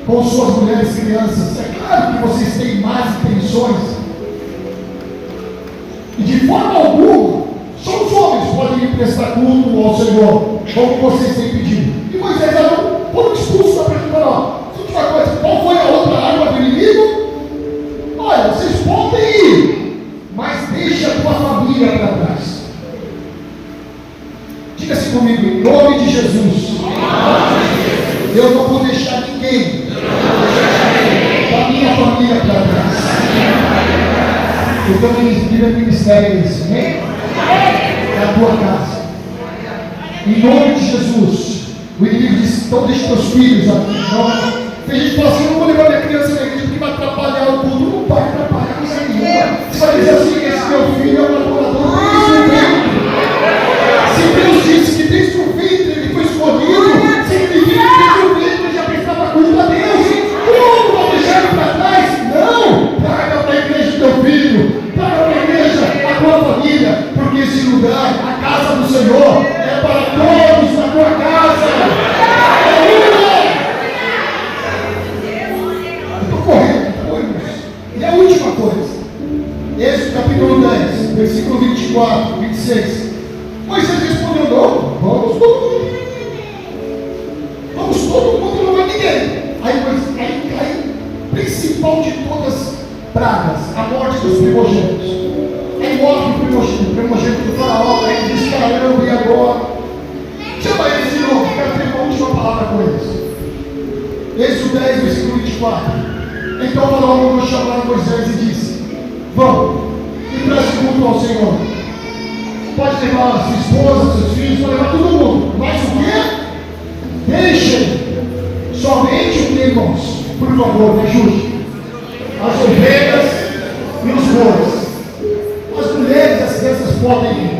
Speaker 1: com suas mulheres e crianças. É claro que vocês têm más intenções. E de forma alguma, só os homens podem me prestar culto ao Senhor, como vocês têm pedido. E Moisés era um expulso da frente do faraó. Qual foi a outra arma do inimigo? Olha, vocês podem ir, mas deixe a tua família para trás. Diga-se comigo, em nome de Jesus. Eu não vou deixar ninguém da minha família para trás. Então, meu ministério é esse, amém? É a tua casa. Em nome de Jesus. O inimigo diz: então deixe teus filhos aqui. Não. Tem gente que fala assim: eu não vou levar minha criança na igreja porque vai atrapalhar o culto. Não vai atrapalhar coisa nenhuma. Você vai dizer assim: esse meu filho é um adorador desde o ventre. Se Deus disse que desde o ventre ele foi escolhido, significa que desde o ventre ele já prestava culto a Deus. Como vai deixar ele para trás? Não! Traga para a igreja o teu filho, traga para a igreja a tua família, porque esse lugar, a casa do Senhor, é para todos na tua casa. E a última coisa, Êxodo capítulo 10, versículo 24, 26. Moisés respondeu: não, vamos todo mundo. Vamos todo mundo, não vai ninguém. Aí, principal de todas as pragas, a morte dos primogênitos. Aí morre o primogênito do faraó. Aí ele diz: caramba, e agora? Chama eles de novo, quero ter uma última palavra com eles. Êxodo 10, versículo 24. Então o faraó mandou chamar Moisés e disse: vão e preste culto ao Senhor. Pode levar a sua esposa, seus filhos, pode levar todo mundo. Mas o quê? Deixem somente o que, irmãos? Por favor, me ajude. As ovelhas e os bois. As mulheres e as crianças podem ir.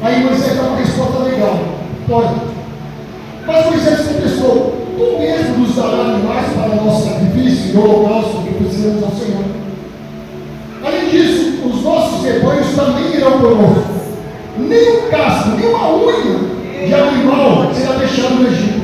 Speaker 1: Aí Moisés dá uma resposta legal: pode. Mas Moisés contestou: tu mesmo nos dará animais para nosso sacrifício e holocausto que precisamos ao Senhor. Além disso, os nossos rebanhos também irão conosco. Nem um casco, nem uma unha de animal será deixado no Egito.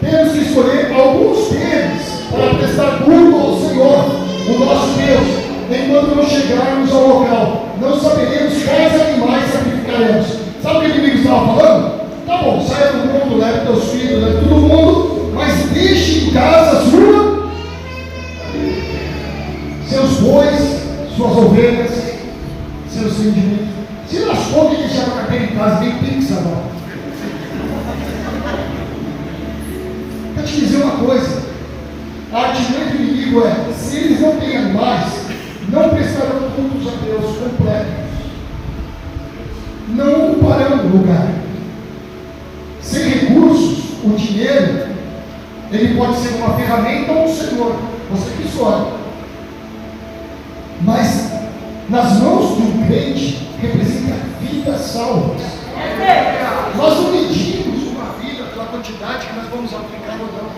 Speaker 1: Temos que escolher alguns deles para prestar culto ao Senhor, o nosso Deus, enquanto não chegarmos ao local. Não saberemos quais animais sacrificaremos. Sabe o que o inimigo estava falando? Tá bom, saia do mundo, leve teus filhos, leve todo mundo, mas deixe em casa seus bois, suas ovelhas, seus rendimentos. Se lascou que deixar a carteira em casa, nem pix agora. Quero te dizer uma coisa: a artilharia do inimigo é: se eles não têm animais, não prestarão cultos a Deus completos, não ocuparão o lugar. Sem recursos, o dinheiro, ele pode ser uma ferramenta ou um senhor, você que escolhe. Mas nas mãos do crente representa vidas salvas. Nós não medimos uma vida pela quantidade que nós vamos aplicar ou não.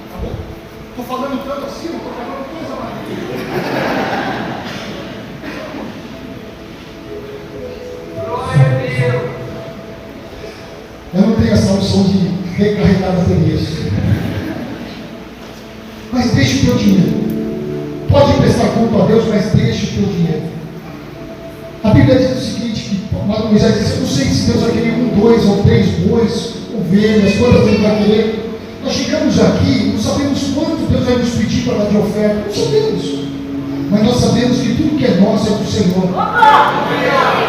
Speaker 1: Tá bom? Estou falando tanto assim, não estou falando coisa mais.
Speaker 3: Glória a Deus.
Speaker 1: Eu não tenho essa opção de recarregar baterias. Mas deixe o teu dinheiro. Pode prestar culto a Deus, mas deixe o teu dinheiro. A Bíblia diz o seguinte: que Moisés disse: eu não sei se Deus vai querer 1, 2 ou 3 bois, ovelhas, quantas ele vai querer. Nós chegamos aqui, não sabemos quanto Deus vai nos pedir para dar de oferta. Não sabemos. Mas nós sabemos que tudo que é nosso é do Senhor.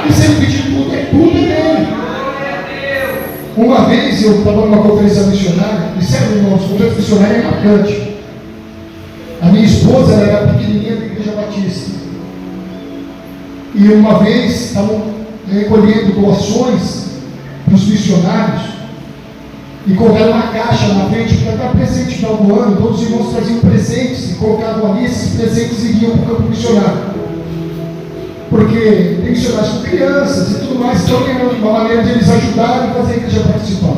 Speaker 1: E se ele pedir tudo, é tudo dele. Uma vez eu estava numa conferência missionária, e sério, irmãos, conferência missionária é marcante. A minha esposa era pequenininha da Igreja Batista. E uma vez estavam recolhendo doações para os missionários e colocaram uma caixa na frente para dar presente no final do ano. Todos os irmãos traziam presentes e colocavam ali, esses presentes iriam para o campo missionário. Porque tem missionários com crianças e tudo mais, então tem uma maneira de eles ajudarem e fazer a igreja participar.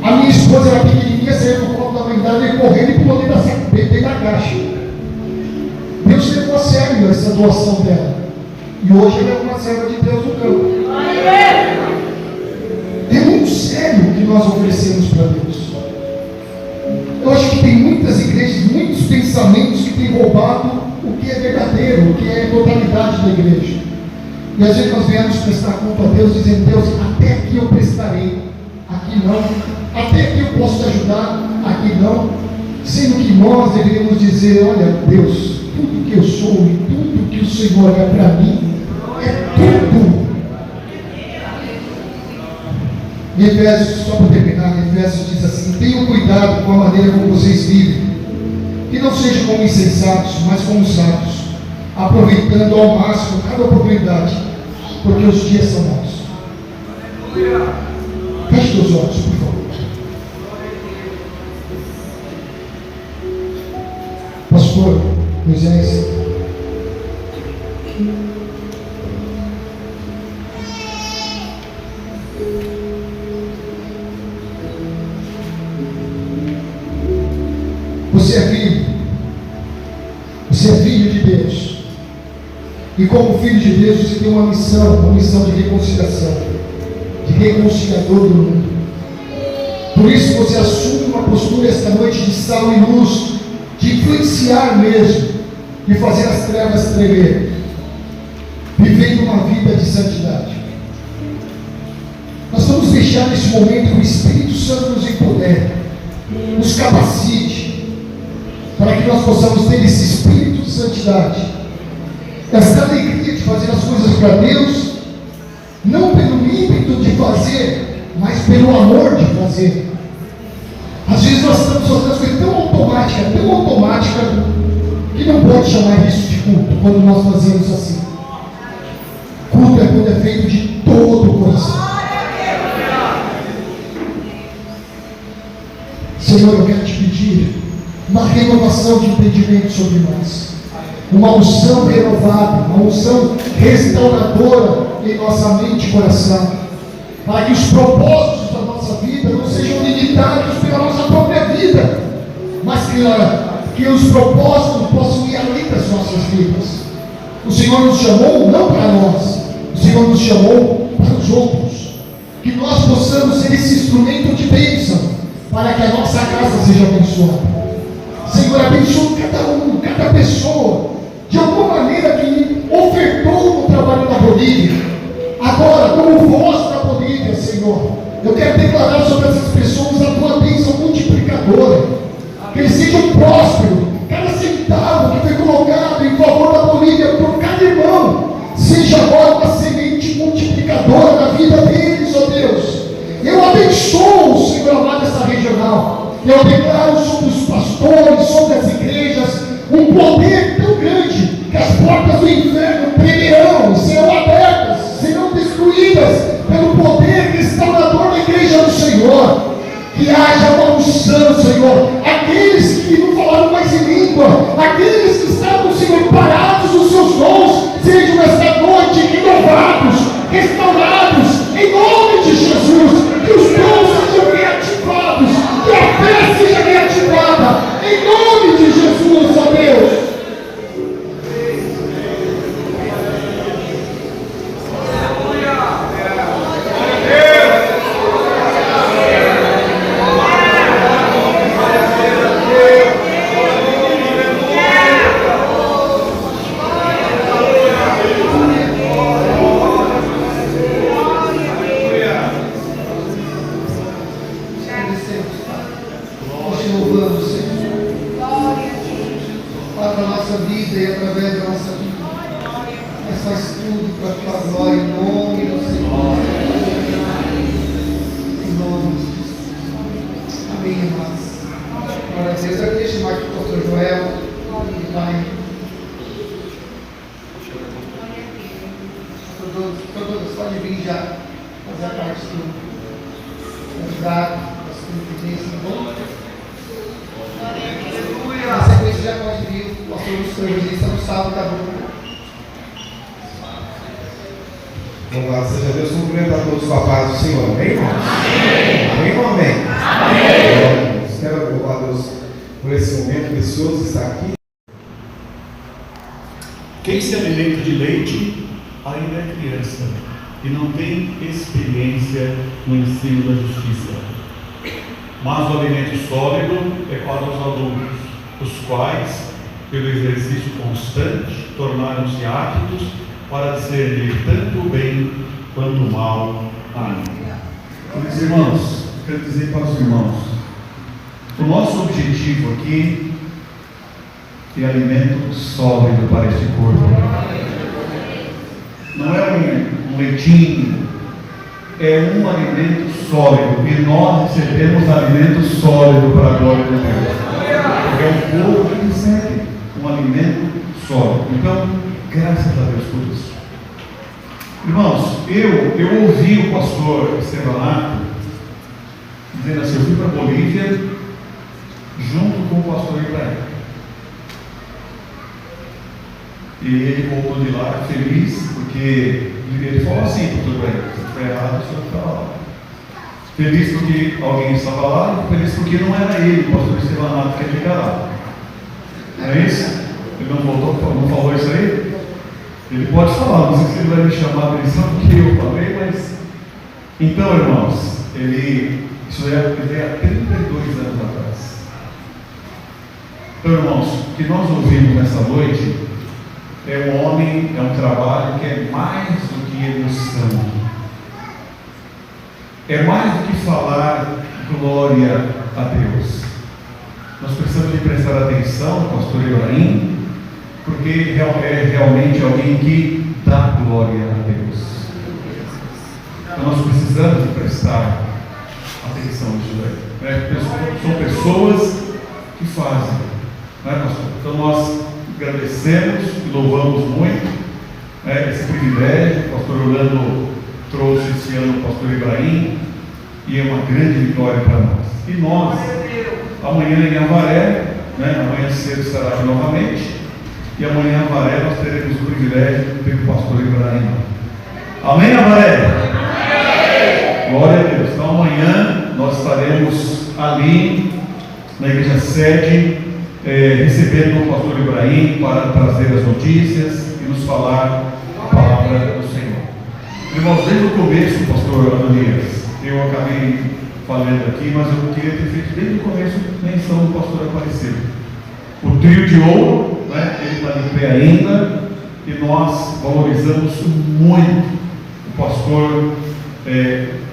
Speaker 1: A minha esposa era pequenininha, saiu do colo da mãe dela e correndo e pulou dentro da caixa. Deus levou a sério essa doação dela. E hoje ele é uma serva de Deus no campo. É muito sério o que nós oferecemos para Deus. Eu acho que tem muitas igrejas, muitos pensamentos que têm roubado o que é verdadeiro, o que é a totalidade da igreja. E às vezes nós viemos prestar culto a Deus, dizendo: Deus, até aqui eu prestarei, aqui não. Até aqui eu posso te ajudar, aqui não. Sendo que nós deveríamos dizer: olha, Deus, tudo que eu sou e tudo que o Senhor é para mim, é tudo. Em Efésios, só para terminar, em Efésios diz assim: tenham cuidado com a maneira como vocês vivem, que não sejam como insensatos, mas como sábios, aproveitando ao máximo cada oportunidade, porque os dias são maus. Feche os olhos, por favor. Pastor Moisés, você é filho. Você é filho de Deus. E como filho de Deus, você tem uma missão de reconciliação, de reconciliador do mundo. Por isso você assume uma postura esta noite de sal e luz, de influenciar mesmo, de fazer as trevas tremer, vivendo uma vida de santidade. Nós vamos deixar nesse momento que o Espírito Santo nos empodere, nos capacite, para que nós possamos ter esse espírito de santidade, essa alegria de fazer as coisas para Deus, não pelo ímpeto de fazer, mas pelo amor de fazer. Às vezes nós estamos fazendo as coisas tão automática, que não pode chamar isso de culto quando nós fazemos assim. Culto é quando é feito de todo o coração. Senhor, eu quero te pedir uma renovação de entendimento sobre nós, uma unção renovada, uma unção restauradora em nossa mente e coração, para que os propósitos da nossa vida não sejam limitados pela nossa própria vida, mas que os propósitos possam ir além das nossas vidas. O Senhor nos chamou não para nós, o Senhor nos chamou para os outros, que nós possamos ser esse instrumento de bênção, para que a nossa casa seja abençoada. Senhor, abençoa cada pessoa, de alguma maneira que ofertou no trabalho da Bolívia, agora como voz da Bolívia, Senhor, eu quero declarar sobre essas pessoas a tua bênção multiplicadora, que eles sejam prósperos, cada centavo que foi colocado em favor da Bolívia por cada irmão, seja agora uma semente multiplicadora na vida deles, ó Deus. Eu abençoo, Senhor amado, essa regional. Eu declaro sobre os pastores, sobre as igrejas, um poder tão grande que as portas do inferno tremerão, serão abertas, serão destruídas pelo poder restaurador da igreja do Senhor. Que haja uma unção, Senhor. Aqueles que não falaram mais em língua, aqueles que estavam, Senhor, parados nos seus dons, sejam nesta noite renovados, restaurados, em nome de Jesus. Que os dons sejam reativados, que a fé seja reativada, em nome de Jesus, ó Deus.
Speaker 4: Vamos lá, seja Deus, cumprimentar todos com a paz do Senhor, amém, irmãos? Amém ou amém? Amém. Quero louvar a Deus por esse momento precioso de estar aqui.
Speaker 5: Quem se alimenta de leite ainda é criança e não tem experiência no ensino da justiça. Mas o alimento sólido é para os adultos, os quais, pelo exercício constante, tornaram-se aptos para discernir tanto o bem quanto o mal. Amém. Meus irmãos, quero dizer para os irmãos, o nosso objetivo aqui é alimento sólido para este corpo. Não é um leitinho, é um alimento sólido, e nós recebemos alimento sólido para a glória de Deus. Porque é um povo que recebe um alimento sólido. Então, graças a Deus por isso. Irmãos, eu ouvi o pastor Estevanato dizendo assim: eu fui para a Bolívia junto com o pastor Ibrahim. E ele voltou de lá feliz, porque ele falou assim: pastor Ibrahim, se estiver errado, o senhor estava lá. Feliz porque alguém estava lá, e feliz porque não era ele, o pastor Estevanato, que ia ficar lá. Não é isso? Ele não voltou, não falou isso aí? Ele pode falar, não sei se ele vai me chamar a atenção porque eu falei, mas... Então, irmãos, isso é há 32 anos atrás. Então, irmãos, o que nós ouvimos nessa noite é um homem, é um trabalho que é mais do que emoção. É mais do que falar glória a Deus. Nós precisamos de prestar atenção no pastor Ibrahim, porque é realmente alguém que dá glória a Deus. Então nós precisamos de prestar atenção nisso daí. São pessoas que fazem, não é, pastor? Então nós agradecemos e louvamos muito esse privilégio. O pastor Orlando trouxe esse ano o pastor Ibrahim, e é uma grande vitória para nós. E nós, amanhã em Avaré, amanhã cedo estará aqui novamente, e amanhã em Avaré nós teremos o privilégio de ter o pastor Ibrahim. Amém, Avaré? Amém. Glória a Deus. Então amanhã nós estaremos ali na igreja sede, recebendo o pastor Ibrahim para trazer as notícias e nos falar a palavra do Senhor. Irmãos, desde o começo, pastor Adonias, eu acabei falando aqui, mas eu queria ter feito desde o começo menção do pastor Aparecido. O trio de ouro, ele está de pé ainda, e nós valorizamos muito o pastor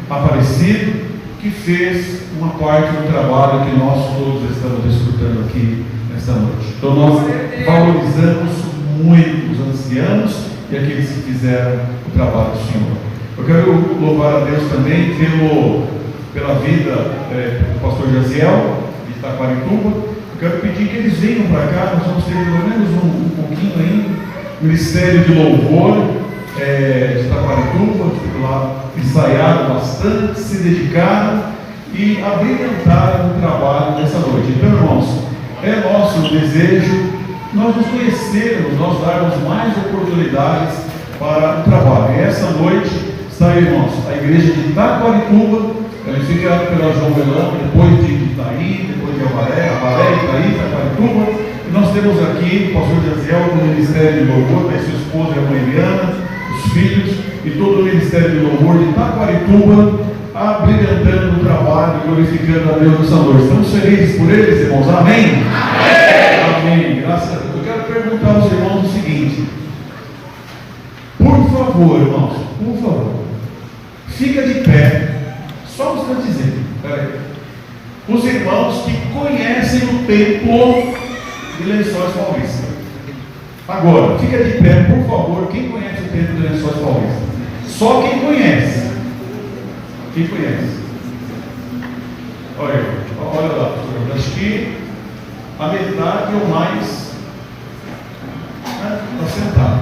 Speaker 5: Aparecido, que fez uma parte do trabalho que nós todos estamos escutando aqui nesta noite. Então nós valorizamos muito os ancianos e aqueles que fizeram o trabalho do Senhor. Eu quero louvar a Deus também pela vida do pastor Jaziel, de Itaquarituba. Eu quero pedir que eles venham para cá. Nós vamos ter pelo menos um pouquinho aí, Ministério de Louvor de Itaquarituba, que lá ensaiaram bastante, se dedicaram e abrilhantaram o trabalho dessa noite. Então, irmãos, é nosso desejo nós nos conhecermos, nós darmos mais oportunidades para o trabalho. E essa noite está, irmãos, a igreja de Itaquarituba, ela fica pela João Belão, depois de Itaí, depois de Avaré, Itaí, Itaquarituba. E nós temos aqui o pastor Jaziel com o Ministério de Louvor, da sua esposa, a irmã Eliana, os filhos e todo o Ministério de Louvor de Itaquarituba, abrilhantando o trabalho e glorificando a Deus nessa noite. Estamos felizes por eles, irmãos? Amém? Amém. Amém. Graças a Deus. Eu quero perguntar aos irmãos o seguinte: por favor, irmãos, por favor, fica de pé, só um instantezinho. Peraí. Os irmãos que conhecem o templo de Lençóis Paulista. Agora, fica de pé, por favor, quem conhece o templo de Lençóis Paulista? Só quem conhece. Quem conhece? Olha lá, pastor. Acho que a metade ou mais está sentado.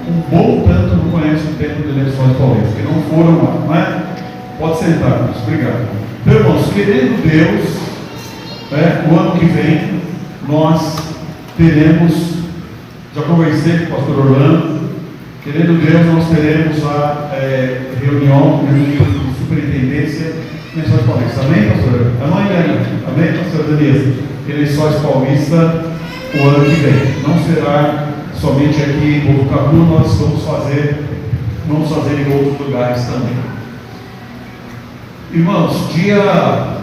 Speaker 5: Um bom tanto não conhece o templo de Lençóis Paulista, que não foram lá. Pode sentar, irmãos. Obrigado. Então, irmãos, querendo Deus, o ano que vem, nós teremos, já conversei com o pastor Orlando, querendo Deus, nós teremos a reunião de superintendência de Lençóis Paulista. Amém, pastor? Amém, pastor Daniel? Lençóis Paulista o ano que vem. Não será somente aqui em Botucatu, nós vamos fazer em outros lugares também. Irmãos, dia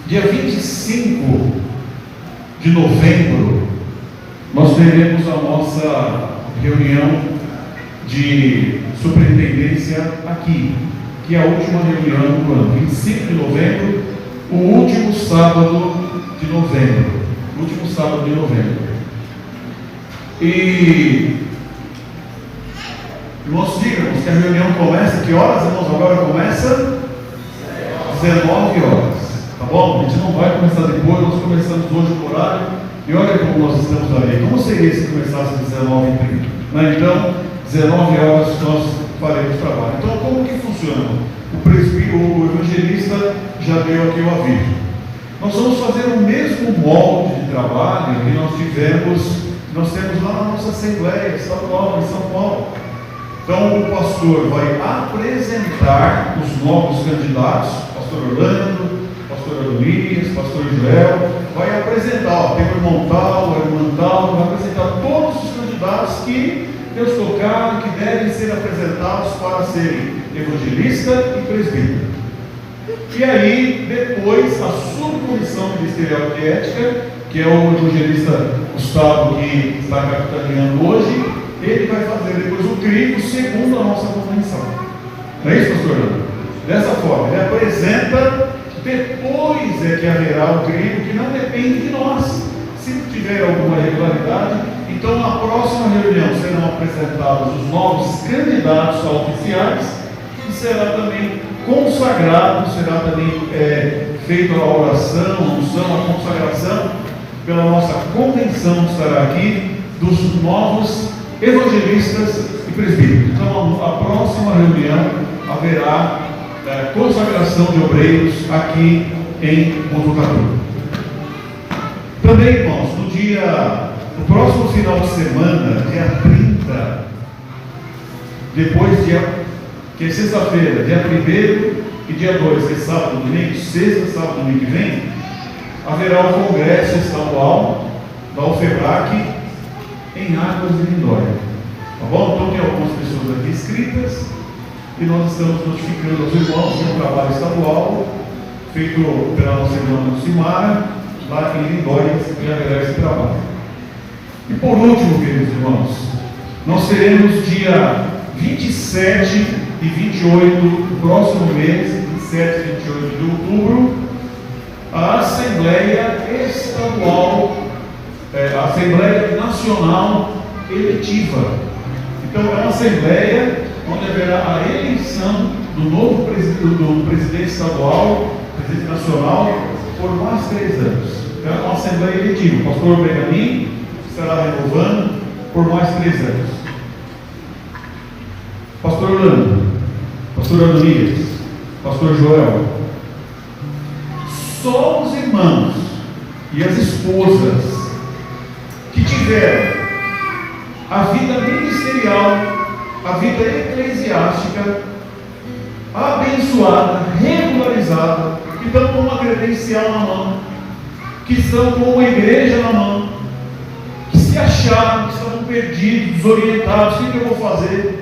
Speaker 5: 25 de novembro, nós teremos a nossa reunião de superintendência aqui, que é a última reunião do ano, 25 de novembro, o último sábado de novembro. E nós digamos que a reunião começa, que horas, irmãos? Agora começa 19 horas, tá bom? A gente não vai começar depois, nós começamos hoje o horário, e olha como nós estamos ali. Como seria se começasse às 19h30? Então, 19 horas nós faremos trabalho. Então, como que funciona? O evangelista já deu aqui o aviso. Nós vamos fazer o mesmo molde de trabalho que nós temos lá na nossa Assembleia Estadual em São Paulo. Então, o pastor vai apresentar os novos candidatos, pastor Orlando, pastor Adonias, pastor Joel, vai apresentar, tem o irmão tal, vai apresentar todos os candidatos que Deus tocar, que devem ser apresentados para serem evangelista e presbítero. E aí, depois, a subcomissão ministerial de ética, que é o evangelista Gustavo que está capitaneando hoje, ele vai fazer depois o crivo segundo a nossa convenção. Não é isso, pastor? Dessa forma, ele apresenta, depois é que haverá o crivo, que não depende de nós. Se tiver alguma irregularidade, então na próxima reunião serão apresentados os novos candidatos a oficiais e será também consagrado, será também feita a oração, a unção, a consagração pela nossa convenção que estará aqui dos novos evangelistas e presbíteros. Então a próxima reunião haverá consagração de obreiros aqui em Botucatu. Também, irmãos, no próximo final de semana, dia 30, que é sexta-feira, dia 1º e dia 2, que é sábado e domingo, sexta, sábado e domingo que vem, haverá o congresso estadual da UFEBRAC em Águas de Lindóia. Tá bom? Então tem algumas pessoas aqui inscritas e nós estamos notificando aos irmãos de um trabalho estadual feito pela nossa irmã Lucimara, lá em Lindóia, que haverá esse trabalho. E por último, queridos irmãos, nós teremos dia 27 e 28 do próximo mês, 27 e 28 de outubro, a Assembleia Estadual, a Assembleia Nacional Eletiva. Então é uma Assembleia onde haverá a eleição do novo presidente estadual, presidente nacional, por mais 3 anos. É uma Assembleia Eletiva. O pastor Benjamin estará renovando por mais 3 anos. Pastor Orlando, pastor Adonias, pastor Joel, só os irmãos e as esposas que tiveram a vida ministerial, a vida eclesiástica abençoada, regularizada, que estão com uma credencial na mão, que estão com uma igreja na mão, que se acharam, que estavam perdidos, desorientados, o que eu vou fazer?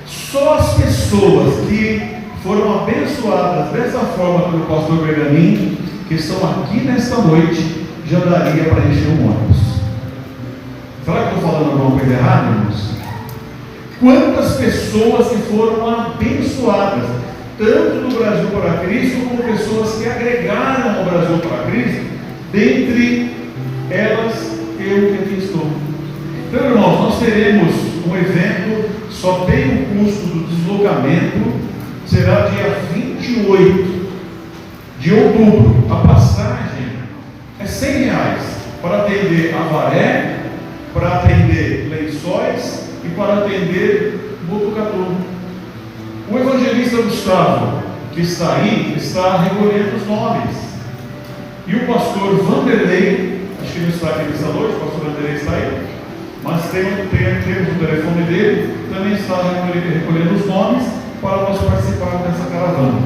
Speaker 5: Só as pessoas que foram abençoadas dessa forma pelo pastor Benjamin, que estão aqui nesta noite, já daria para encher um ônibus. Será que eu estou falando alguma coisa errada, irmãos? Quantas pessoas que foram abençoadas, tanto no Brasil para Cristo, como pessoas que agregaram ao Brasil para Cristo, dentre elas eu que aqui estou. Então, irmãos, nós teremos um evento, só tem o custo do deslocamento, será dia 28 de outubro. A passagem é R$100 para atender Avaré, para atender Lençóis e para atender Botucatu. O evangelista Gustavo, que está aí, está recolhendo os nomes. E o pastor Vanderlei, acho que não está aqui nessa noite, o pastor Vanderlei está aí, mas temos o telefone dele, também está recolhendo os nomes para nós participarmos dessa caravana.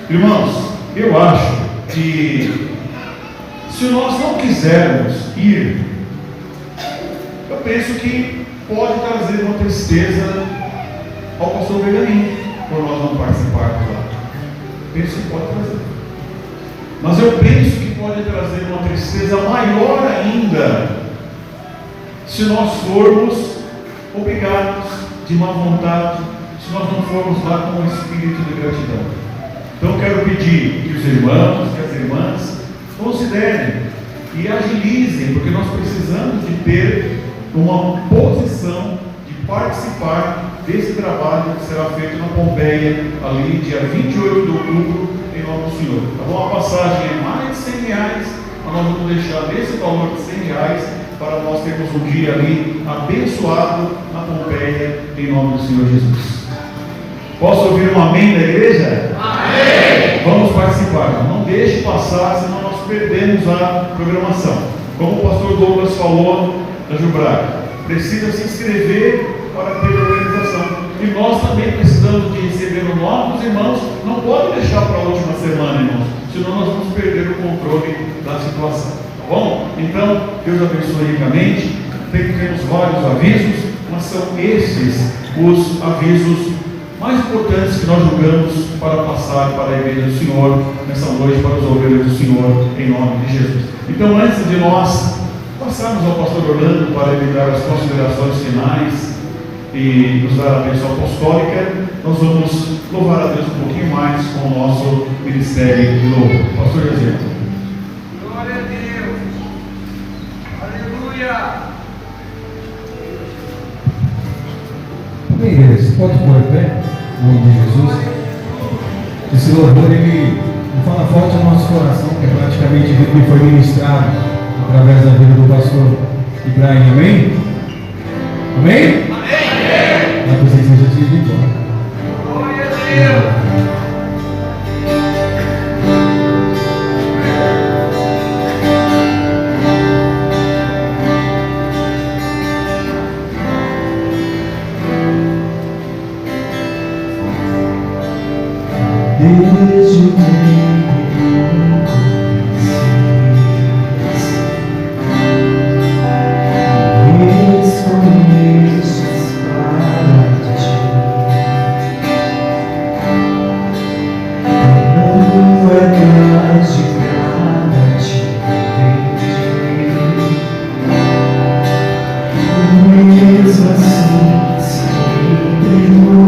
Speaker 5: Irmãos, eu acho que se nós não quisermos ir, penso que pode trazer uma tristeza ao pastor Bergamin, por nós não participarmos lá. Penso que pode trazer. Mas eu penso que pode trazer uma tristeza maior ainda se nós formos obrigados de má vontade, se nós não formos lá com um espírito de gratidão. Então eu quero pedir que os irmãos, que as irmãs considerem e agilizem, porque nós precisamos de ter uma posição de participar desse trabalho que será feito na Pompeia, ali dia 28 de outubro, em nome do Senhor. Tá bom? A passagem é mais de R$100, mas nós vamos deixar nesse valor de R$100 para nós termos um dia ali abençoado na Pompeia, em nome do Senhor Jesus. Posso ouvir um amém da igreja? Amém! Vamos participar, não deixe passar, senão nós perdemos a programação. Como o pastor Douglas falou da Jubrac, precisa se inscrever para ter organização. E nós também precisamos de receber o nome dos irmãos, não pode deixar para a última semana, irmãos, senão nós vamos perder o controle da situação. Tá bom? Então, Deus abençoe ricamente. Temos vários avisos, mas são esses os avisos mais importantes que nós julgamos para passar para a igreja do Senhor nessa noite, para os obreiros do Senhor, em nome de Jesus. Então, antes de nós passarmos ao pastor Orlando para ele dar as considerações finais e nos dar a bênção apostólica, nós vamos louvar a Deus um pouquinho mais com o nosso ministério de louvor. Pastor José.
Speaker 3: Glória a Deus. Aleluia.
Speaker 6: Igreja, pode pôr pé, em nome de Jesus. Esse louvor, ele fala forte no nosso coração, que é praticamente o que foi ministrado através da vida do pastor Ibrahim. Amém? Amém? Amém! Mas vocês já tinham ido embora.
Speaker 3: Glória a Deus.
Speaker 6: Desde o tempo me escolhestes para ti, como verdade para ti vendi, mesmo assim sempre não.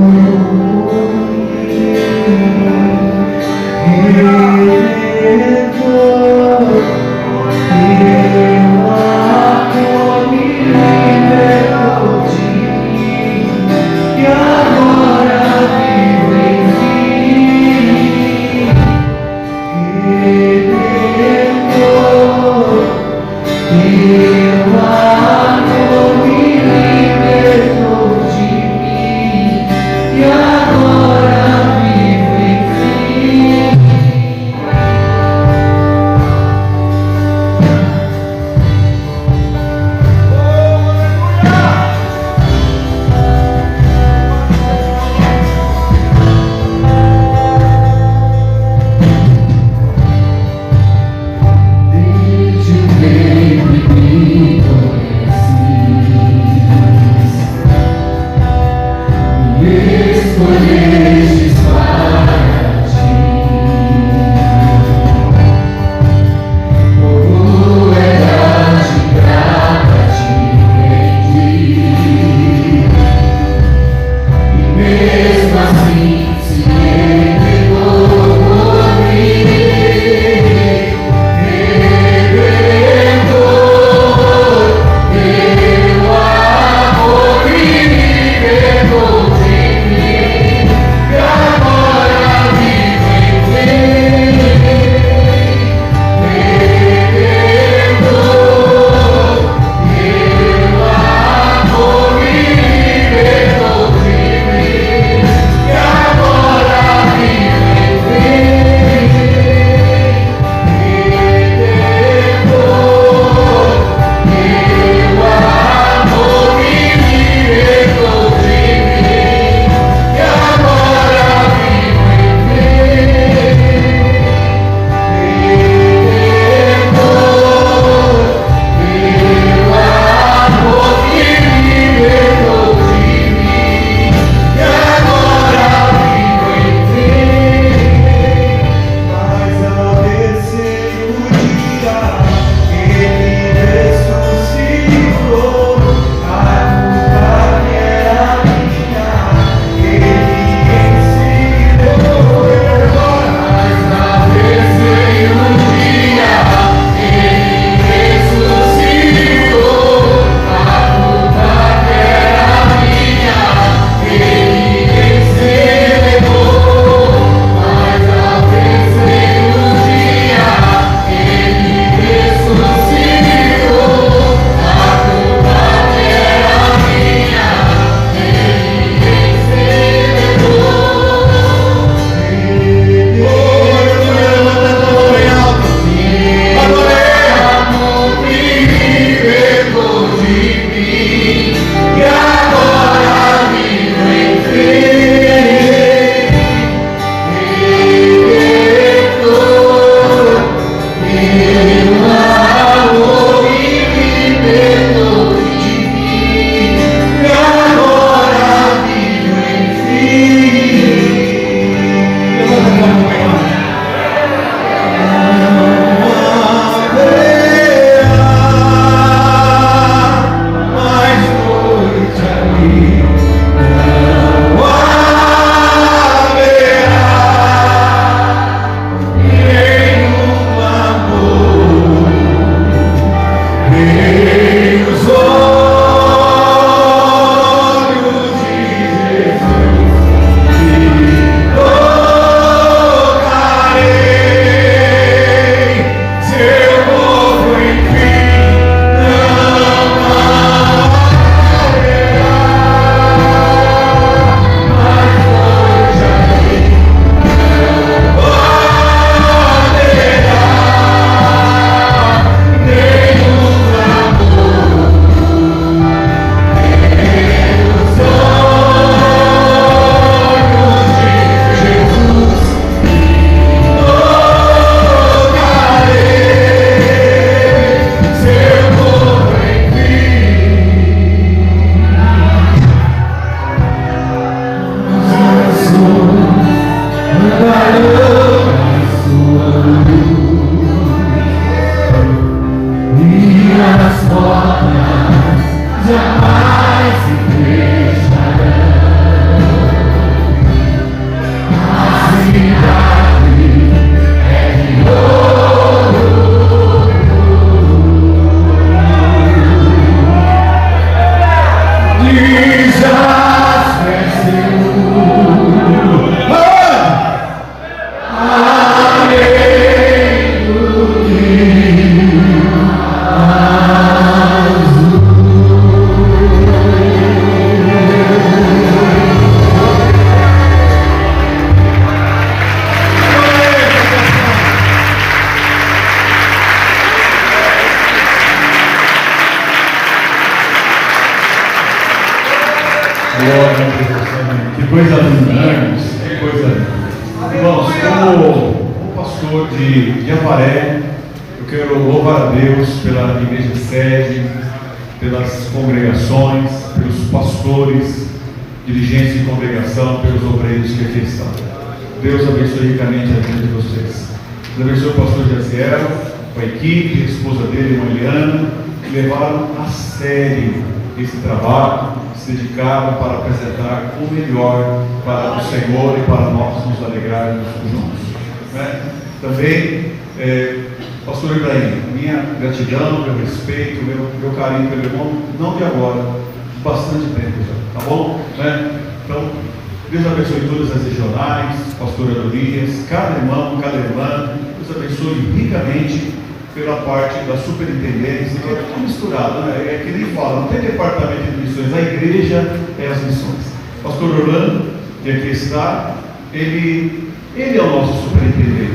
Speaker 5: Glória a Deus, amém. Que coisa linda, né? Que coisa linda. Irmãos, como pastor de Avaré, eu quero louvar a Deus pela igreja sede, pelas congregações, pelos pastores, dirigentes de congregação, pelos obreiros que aqui estão. Deus abençoe ricamente a vida de vocês. Deus abençoe o pastor Jaziel, com a equipe, a esposa dele, irmã Eliana, que levaram a sério esse trabalho, se dedicaram para apresentar o melhor para o Senhor e para nós nos alegrarmos juntos. Né? Também, pastor Ibrahim, minha gratidão, meu respeito, meu carinho pelo irmão, não de agora, de bastante tempo já, tá bom? Né? Então, Deus abençoe todas as regionais, pastor Adonias, cada irmão, cada irmã, Deus abençoe ricamente pela parte da superintendência, que é tudo misturado, né? É que nem fala, não tem departamento de missões, a igreja é as missões. Pastor Orlando, que aqui está, ele é o nosso superintendente.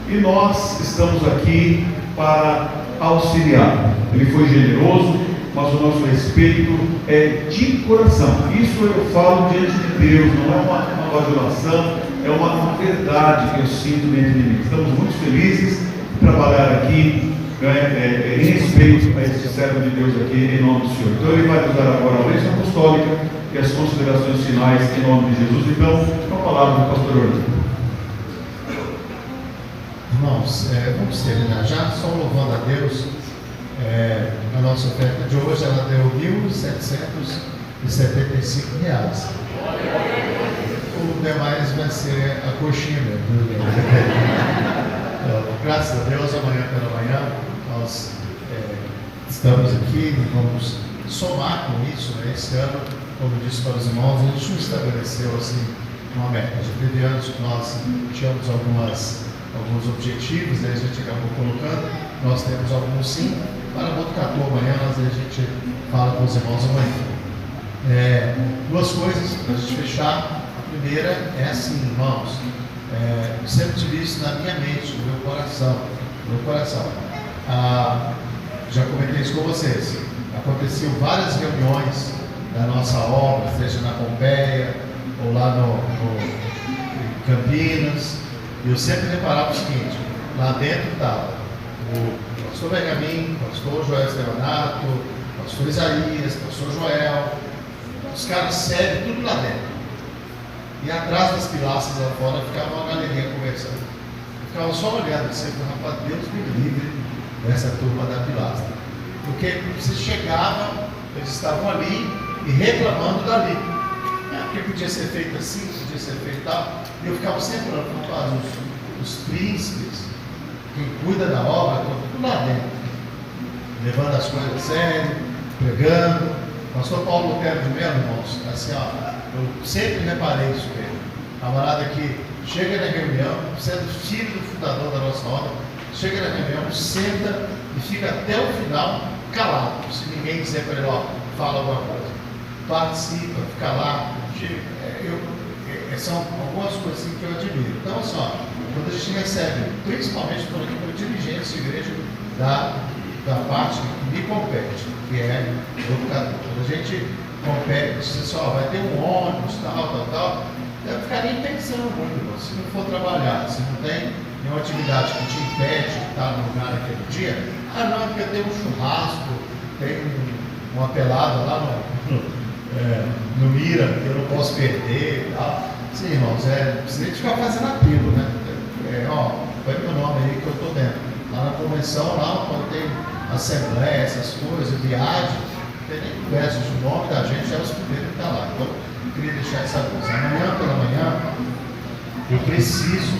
Speaker 5: E nós estamos aqui para auxiliar. Ele foi generoso, mas o nosso respeito é de coração. Isso eu falo diante de Deus, não é uma bajulação, é uma verdade que eu sinto dentro de mim. Estamos muito felizes de trabalhar aqui, em respeito a esse servo de Deus aqui, em nome do Senhor. Então ele vai nos dar agora a bênção apostólica e as considerações finais em nome de Jesus. Então, com a palavra do pastor Orlando.
Speaker 1: Irmãos, vamos terminar já, só louvando a Deus. A nossa oferta de hoje, ela deu R$ 1.775. O demais vai ser a coxinha mesmo. Graças a Deus, amanhã pela manhã, nós estamos aqui e vamos somar com isso, né? Esse ano, como disse para os irmãos, a gente não estabeleceu assim uma meta. Já teve anos que nós tínhamos alguns objetivos, né? A gente acabou colocando, nós temos alguns sim. Para Botucatu amanhã, a gente fala com os irmãos amanhã. Duas coisas para a gente fechar. A primeira é assim, irmãos, eu sempre tive isso na minha mente, no meu coração. Já comentei isso com vocês. Aconteciam várias reuniões da nossa obra, seja na Pompeia ou lá em Campinas, e eu sempre reparava o seguinte: lá dentro estava o pastor Benjamin, o pastor Joel Estevanato, o pastor Isaías, o pastor Joel, os caras sérios, tudo lá dentro. E atrás das pilastras lá fora ficava uma galerinha conversando. Eu ficava só olhando assim, rapaz, Deus me livre dessa turma da pilastra. Porque você chegava, eles estavam ali e reclamando dali. Porque podia ser feito assim, podia ser feito tal. E eu ficava sempre olhando, os príncipes, quem cuida da obra, estão tudo lá dentro, levando as coisas a sério, pregando. Pastor Paulo Lutero de Melo, irmãos, assim, eu sempre reparei isso com ele. Camarada que chega na reunião, sendo filho do fundador da nossa obra, chega na reunião, senta e fica até o final calado. Se ninguém disser para ele, fala alguma coisa. Participa, fica lá. São algumas coisas assim que eu admiro. Então, assim, quando a gente recebe, principalmente por aqui, por dirigentes de igreja da parte que me compete, que é educador. Quando a gente compete, diz assim, vai ter um ônibus, tal, eu ficaria pensando muito, se não for trabalhar, se não tem nenhuma atividade que te impede de estar no lugar naquele dia, não, porque tem um churrasco, tem uma pelada lá no Mira, que eu não posso perder e tal. Sim, irmãos, você tem que ficar fazendo apelo, né? Põe meu nome aí que eu estou dentro. Lá na convenção, lá quando tem assembleia, essas coisas, viagem, não tem nem conversa, o nome da gente é os primeiros que estão lá. Então, eu queria deixar essa coisa. Amanhã pela manhã, eu preciso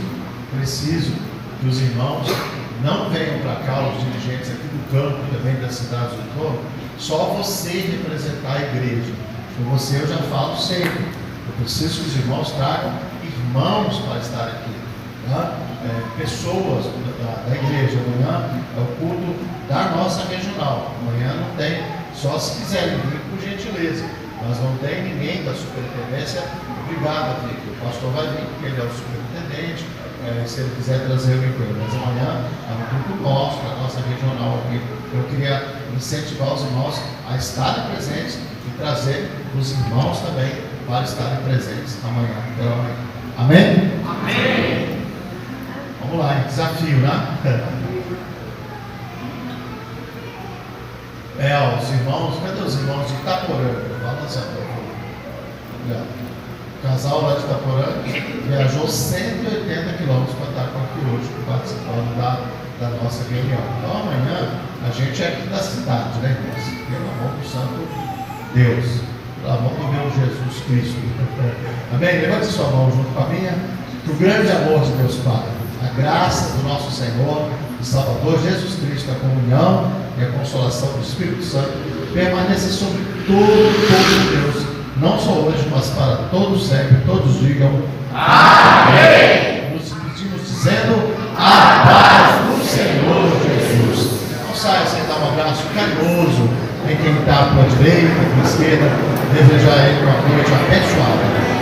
Speaker 1: que os irmãos não venham para cá, os dirigentes aqui do campo, também das cidades do entorno, só você representar a igreja. Com você eu já falo sempre. Eu preciso que os irmãos tragam irmãos para estar aqui. Tá? Pessoas da igreja. Amanhã é o culto da nossa regional. Amanhã não tem, só se quiserem vir, por gentileza. Mas não tem ninguém da superintendência obrigado a vir. O pastor vai vir, porque ele é o superintendente. Se ele quiser trazer o emprego. Mas amanhã é um culto nosso, da nossa regional aqui. Eu queria incentivar os irmãos a estarem presentes e trazer os irmãos também para estarem presentes amanhã, pela manhã. Amém? Amém! Vamos lá, desafio, né? Os irmãos, cadê os irmãos de Itaporã? Balança o casal lá de Itaporã viajou 180 quilômetros para estar aqui hoje, participando da nossa reunião. Então amanhã a gente é aqui da cidade, né, irmãos? Pelo amor do Santo Deus, pelo amor do meu Jesus Cristo. Amém? Levante sua mão junto com a minha. Que o grande amor de Deus Pai, a graça do nosso Senhor e Salvador Jesus Cristo, a comunhão e a consolação do Espírito Santo permaneça sobre todo o povo de Deus, não só hoje, mas para todos sempre. Todos digam amém. Nos despedimos dizendo a paz do Senhor Jesus. Não saia sem dar um abraço carinhoso em quem está à tua direita, à tua esquerda. Desejar a ele uma noite abençoada.